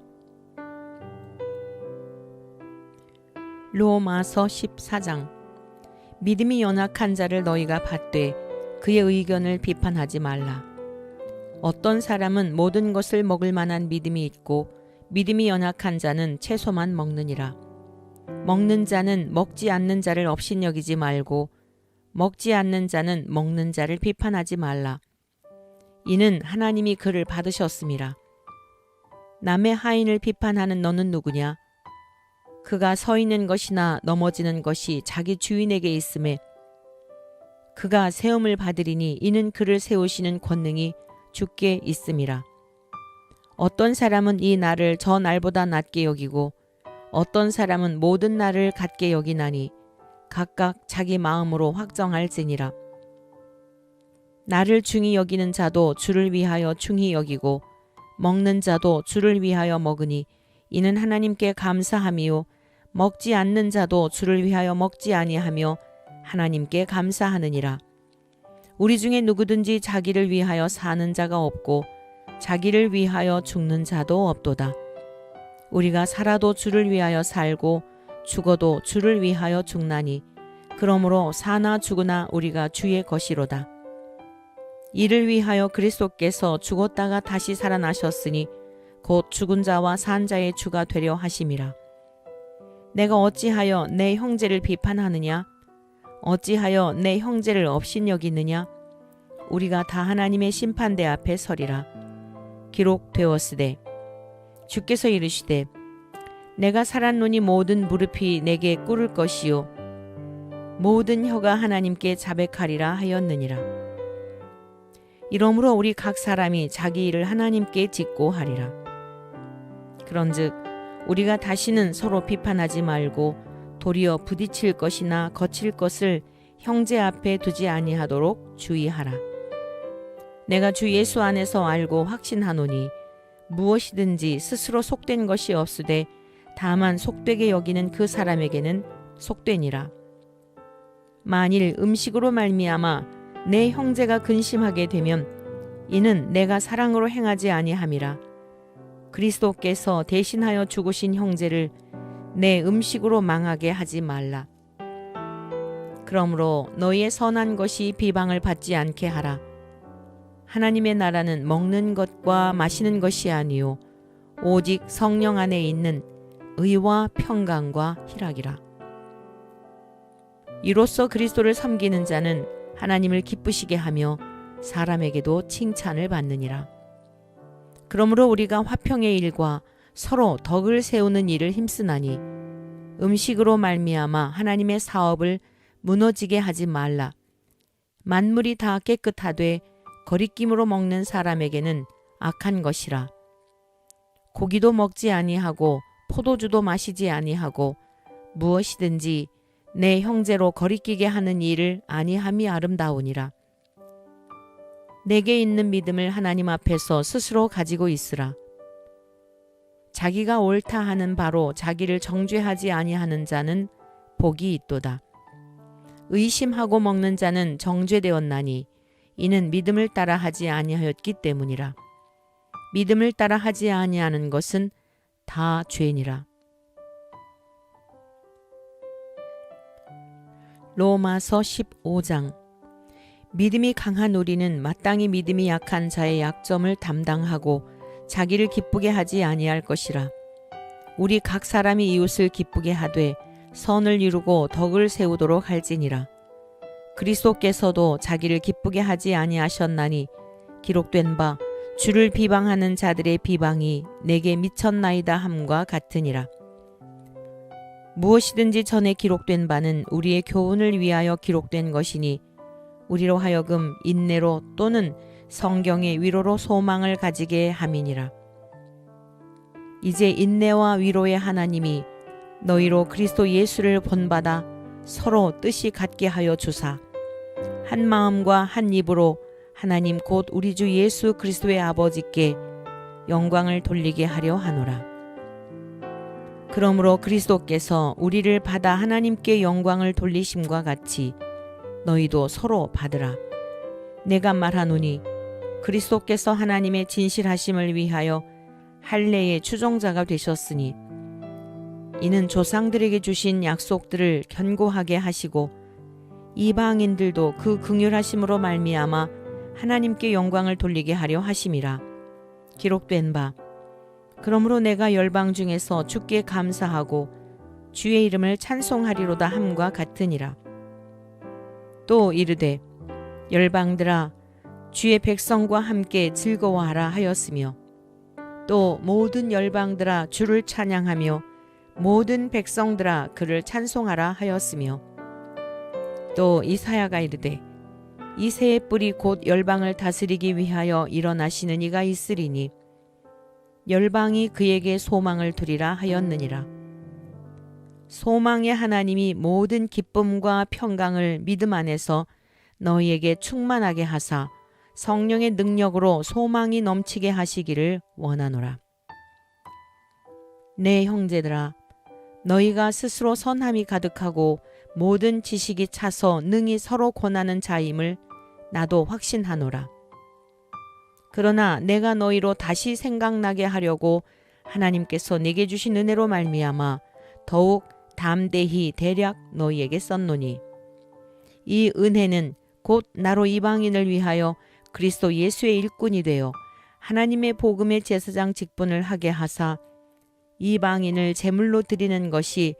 로마서 14장. 믿음이 연약한 자를 너희가 받되 그의 의견을 비판하지 말라. 어떤 사람은 모든 것을 먹을 만한 믿음이 있고 믿음이 연약한 자는 채소만 먹느니라. 먹는 자는 먹지 않는 자를 업신여기지 말고 먹지 않는 자는 먹는 자를 비판하지 말라. 이는 하나님이 그를 받으셨음이라. 남의 하인을 비판하는 너는 누구냐? 그가 서 있는 것이나 넘어지는 것이 자기 주인에게 있음에 그가 세움을 받으리니 이는 그를 세우시는 권능이 주께 있음이라. 어떤 사람은 이 날을 저 날보다 낮게 여기고 어떤 사람은 모든 날을 같게 여기나니 각각 자기 마음으로 확정할지니라. 나를 중히 여기는 자도 주를 위하여 중히 여기고 먹는 자도 주를 위하여 먹으니 이는 하나님께 감사함이요 먹지 않는 자도 주를 위하여 먹지 아니하며 하나님께 감사하느니라. 우리 중에 누구든지 자기를 위하여 사는 자가 없고 자기를 위하여 죽는 자도 없도다. 우리가 살아도 주를 위하여 살고 죽어도 주를 위하여 죽나니 그러므로 사나 죽으나 우리가 주의 것이로다. 이를 위하여 그리스도께서 죽었다가 다시 살아나셨으니 곧 죽은 자와 산 자의 주가 되려 하심이라. 내가 어찌하여 내 형제를 비판하느냐? 어찌하여 내 형제를 업신여기느냐? 우리가 다 하나님의 심판대 앞에 서리라. 기록되었으되 주께서 이르시되 내가 살았노니 모든 무릎이 내게 꿇을 것이요 모든 혀가 하나님께 자백하리라 하였느니라. 이러므로 우리 각 사람이 자기 일을 하나님께 짓고 하리라. 그런즉 우리가 다시는 서로 비판하지 말고 도리어 부딪힐 것이나 거칠 것을 형제 앞에 두지 아니하도록 주의하라. 내가 주 예수 안에서 알고 확신하노니 무엇이든지 스스로 속된 것이 없으되 다만 속되게 여기는 그 사람에게는 속되니라. 만일 음식으로 말미암아 내 형제가 근심하게 되면 이는 내가 사랑으로 행하지 아니함이라. 그리스도께서 대신하여 죽으신 형제를 내 음식으로 망하게 하지 말라. 그러므로 너희의 선한 것이 비방을 받지 않게 하라. 하나님의 나라는 먹는 것과 마시는 것이 아니요 오직 성령 안에 있는 의와 평강과 희락이라. 이로써 그리스도를 섬기는 자는 하나님을 기쁘시게 하며 사람에게도 칭찬을 받느니라. 그러므로 우리가 화평의 일과 서로 덕을 세우는 일을 힘쓰나니 음식으로 말미암아 하나님의 사업을 무너지게 하지 말라. 만물이 다 깨끗하되 거리낌으로 먹는 사람에게는 악한 것이라. 고기도 먹지 아니하고 포도주도 마시지 아니하고 무엇이든지 내 형제로 거리끼게 하는 일을 아니함이 아름다우니라. 내게 있는 믿음을 하나님 앞에서 스스로 가지고 있으라. 자기가 옳다 하는 바로 자기를 정죄하지 아니하는 자는 복이 있도다. 의심하고 먹는 자는 정죄되었나니 이는 믿음을 따라 하지 아니하였기 때문이라. 믿음을 따라 하지 아니하는 것은 다 죄니라. 로마서 15장. 믿음이 강한 우리는 마땅히 믿음이 약한 자의 약점을 담당하고 자기를 기쁘게 하지 아니할 것이라. 우리 각 사람이 이웃을 기쁘게 하되 선을 이루고 덕을 세우도록 할지니라. 그리스도께서도 자기를 기쁘게 하지 아니하셨나니 기록된 바 주를 비방하는 자들의 비방이 내게 미쳤나이다 함과 같으니라. 무엇이든지 전에 기록된 바는 우리의 교훈을 위하여 기록된 것이니 우리로 하여금 인내로 또는 성경의 위로로 소망을 가지게 함이니라. 이제 인내와 위로의 하나님이 너희로 그리스도 예수를 본받아 서로 뜻이 같게 하여 주사 한 마음과 한 입으로 하나님 곧 우리 주 예수 그리스도의 아버지께 영광을 돌리게 하려 하노라. 그러므로 그리스도께서 우리를 받아 하나님께 영광을 돌리심과 같이 너희도 서로 받으라. 내가 말하노니 그리스도께서 하나님의 진실하심을 위하여 할례의 추종자가 되셨으니 이는 조상들에게 주신 약속들을 견고하게 하시고 이방인들도 그 긍휼하심으로 말미암아 하나님께 영광을 돌리게 하려 하심이라. 기록된 바 그러므로 내가 열방 중에서 주께 감사하고 주의 이름을 찬송하리로다 함과 같으니라. 또 이르되 열방들아 주의 백성과 함께 즐거워하라 하였으며 또 모든 열방들아 주를 찬양하며 모든 백성들아 그를 찬송하라 하였으며 또 이사야가 이르되 이 새의 뿔이 곧 열방을 다스리기 위하여 일어나시는 이가 있으리니 열방이 그에게 소망을 두리라 하였느니라. 소망의 하나님이 모든 기쁨과 평강을 믿음 안에서 너희에게 충만하게 하사 성령의 능력으로 소망이 넘치게 하시기를 원하노라. 내 형제들아 너희가 스스로 선함이 가득하고 모든 지식이 차서 능히 서로 권하는 자임을 나도 확신하노라. 그러나 내가 너희로 다시 생각나게 하려고 하나님께서 내게 주신 은혜로 말미암아 더욱 담대히 대략 너희에게 썼노니 이 은혜는 곧 나로 이방인을 위하여 그리스도 예수의 일꾼이 되어 하나님의 복음의 제사장 직분을 하게 하사 이방인을 제물로 드리는 것이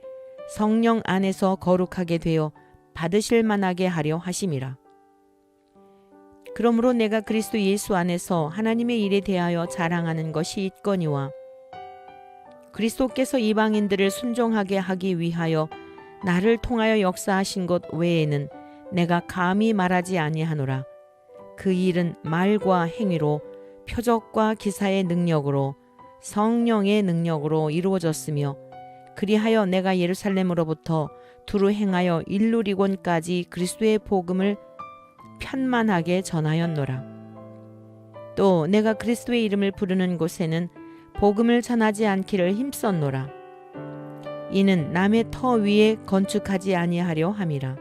성령 안에서 거룩하게 되어 받으실 만하게 하려 하심이라. 그러므로 내가 그리스도 예수 안에서 하나님의 일에 대하여 자랑하는 것이 있거니와 그리스도께서 이방인들을 순종하게 하기 위하여 나를 통하여 역사하신 것 외에는 내가 감히 말하지 아니하노라. 그 일은 말과 행위로 표적과 기사의 능력으로 성령의 능력으로 이루어졌으며 그리하여 내가 예루살렘으로부터 두루 행하여 일루리곤까지 그리스도의 복음을 편만하게 전하였노라. 또 내가 그리스도의 이름을 부르는 곳에는 복음을 전하지 않기를 힘썼노라. 이는 남의 터 위에 건축하지 아니하려 함이라.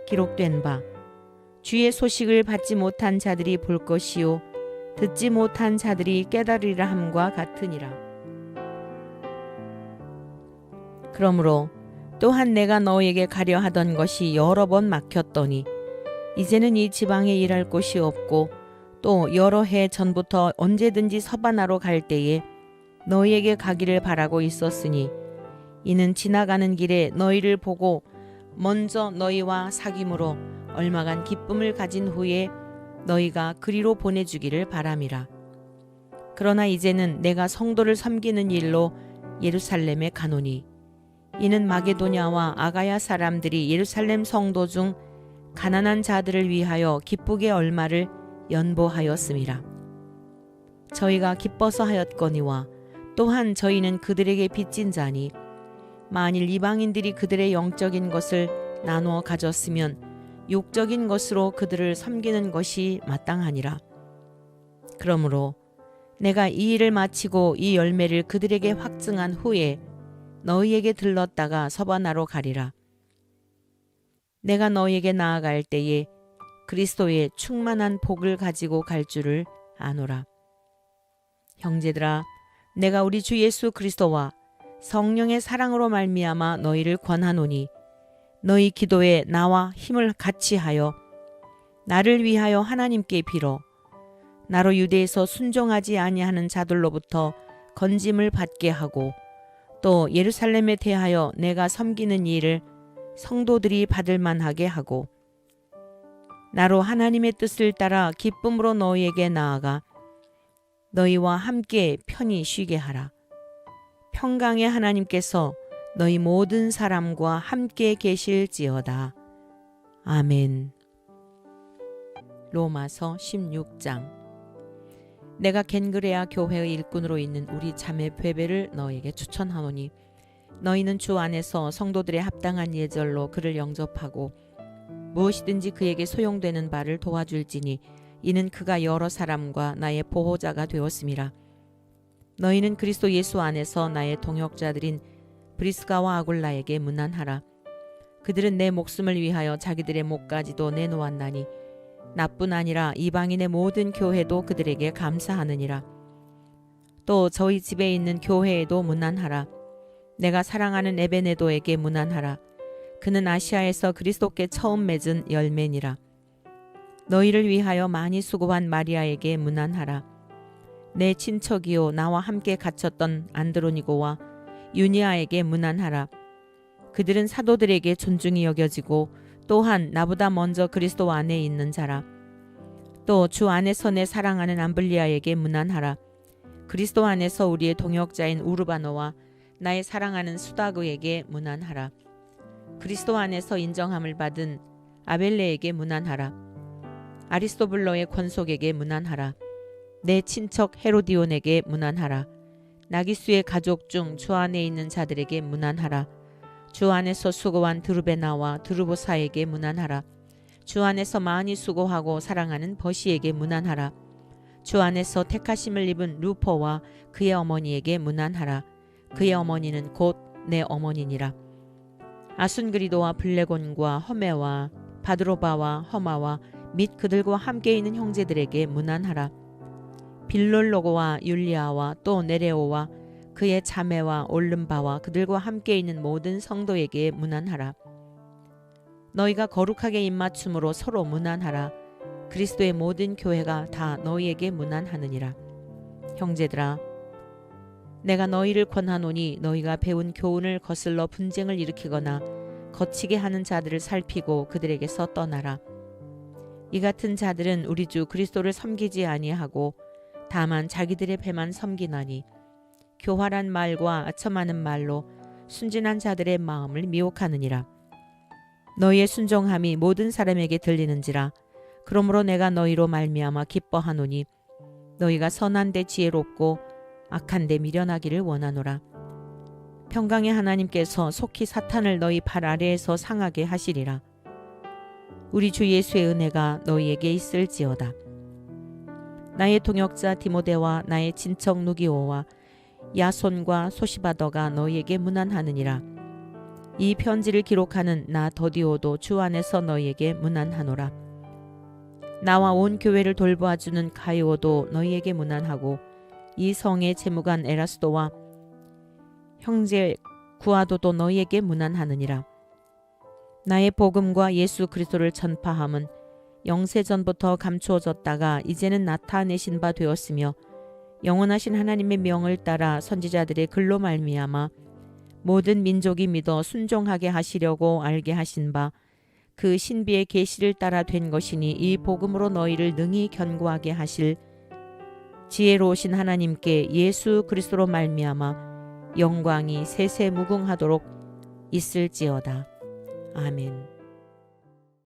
기록된 바 주의 소식을 받지 못한 자들이 볼 것이요 듣지 못한 자들이 깨달으리라 함과 같으니라. 그러므로 또한 내가 너에게 가려 하던 것이 여러 번 막혔더니 이제는 이 지방에 일할 곳이 없고 또 여러 해 전부터 언제든지 서바나로 갈 때에 너희에게 가기를 바라고 있었으니 이는 지나가는 길에 너희를 보고 먼저 너희와 사귐으로 얼마간 기쁨을 가진 후에 너희가 그리로 보내주기를 바람이라. 그러나 이제는 내가 성도를 섬기는 일로 예루살렘에 가노니 이는 마게도냐와 아가야 사람들이 예루살렘 성도 중 가난한 자들을 위하여 기쁘게 얼마를 연보하였음이라. 저희가 기뻐서 하였거니와 또한 저희는 그들에게 빚진 자니 만일 이방인들이 그들의 영적인 것을 나누어 가졌으면 육적인 것으로 그들을 섬기는 것이 마땅하니라. 그러므로 내가 이 일을 마치고 이 열매를 그들에게 확증한 후에 너희에게 들렀다가 서바나로 가리라. 내가 너희에게 나아갈 때에 그리스도의 충만한 복을 가지고 갈 줄을 아노라. 형제들아, 내가 우리 주 예수 그리스도와 성령의 사랑으로 말미암아 너희를 권하노니 너희 기도에 나와 힘을 같이 하여 나를 위하여 하나님께 빌어 나로 유대에서 순종하지 아니하는 자들로부터 건짐을 받게 하고 또 예루살렘에 대하여 내가 섬기는 일을 성도들이 받을 만하게 하고 나로 하나님의 뜻을 따라 기쁨으로 너희에게 나아가 너희와 함께 편히 쉬게 하라. 평강의 하나님께서 너희 모든 사람과 함께 계실지어다. 아멘. 로마서 16장. 내가 겐그레아 교회의 일꾼으로 있는 우리 자매 베베를 너에게 추천하노니 너희는 주 안에서 성도들의 합당한 예절로 그를 영접하고 무엇이든지 그에게 소용되는 바를 도와줄지니 이는 그가 여러 사람과 나의 보호자가 되었음이라. 너희는 그리스도 예수 안에서 나의 동역자들인 브리스가와 아굴라에게 문안하라. 그들은 내 목숨을 위하여 자기들의 목까지도 내놓았나니 나뿐 아니라 이방인의 모든 교회도 그들에게 감사하느니라. 또 저희 집에 있는 교회에도 문안하라. 내가 사랑하는 에베네도에게 문안하라. 그는 아시아에서 그리스도께 처음 맺은 열매니라. 너희를 위하여 많이 수고한 마리아에게 문안하라. 내 친척이요 나와 함께 갇혔던 안드로니고와 유니아에게 문안하라. 그들은 사도들에게 존중이 여겨지고 또한 나보다 먼저 그리스도 안에 있는 자라. 또 주 안에서 내 사랑하는 암블리아에게 문안하라. 그리스도 안에서 우리의 동역자인 우르바노와 나의 사랑하는 수다그에게 문안하라. 그리스도 안에서 인정함을 받은 아벨레에게 문안하라. 아리스토블로의 권속에게 문안하라. 내 친척 헤로디온에게 문안하라. 나기수의 가족 중 주 안에 있는 자들에게 문안하라. 주 안에서 수고한 드루베나와 드루보사에게 문안하라. 주 안에서 많이 수고하고 사랑하는 버시에게 문안하라. 주 안에서 택하심을 입은 루퍼와 그의 어머니에게 문안하라. 그의 어머니는 곧 내 어머니니라. 아순그리도와 블레곤과 허메와 바드로바와 허마와 및 그들과 함께 있는 형제들에게 문안하라. 빌롤로고와 율리아와 또 네레오와 그의 자매와 올름바와 그들과 함께 있는 모든 성도에게 문안하라. 너희가 거룩하게 입맞춤으로 서로 문안하라. 그리스도의 모든 교회가 다 너희에게 문안하느니라. 형제들아, 내가 너희를 권하노니 너희가 배운 교훈을 거슬러 분쟁을 일으키거나 거치게 하는 자들을 살피고 그들에게서 떠나라. 이 같은 자들은 우리 주 그리스도를 섬기지 아니하고 다만 자기들의 배만 섬기나니 교활한 말과 아첨하는 말로 순진한 자들의 마음을 미혹하느니라. 너희의 순종함이 모든 사람에게 들리는지라. 그러므로 내가 너희로 말미암아 기뻐하노니 너희가 선한데 지혜롭고 악한데 미련하기를 원하노라. 평강의 하나님께서 속히 사탄을 너희 발 아래에서 상하게 하시리라. 우리 주 예수의 은혜가 너희에게 있을지어다. 나의 동역자 디모데와 나의 친척 누기오와 야손과 소시바더가 너희에게 문안하느니라. 이 편지를 기록하는 나 더디오도 주 안에서 너희에게 문안하노라. 나와 온 교회를 돌보아주는 가이오도 너희에게 문안하고 이 성의 재무관 에라스도와 형제 구아도도 너희에게 문안하느니라. 나의 복음과 예수 그리스도를 전파함은 영세전부터 감추어졌다가 이제는 나타내신 바 되었으며 영원하신 하나님의 명을 따라 선지자들의 글로 말미암아 모든 민족이 믿어 순종하게 하시려고 알게 하신 바 그 신비의 계시를 따라 된 것이니 이 복음으로 너희를 능히 견고하게 하실 지혜로우신 하나님께 예수 그리스도로 말미암아 영광이 세세무궁하도록 있을지어다. 아멘.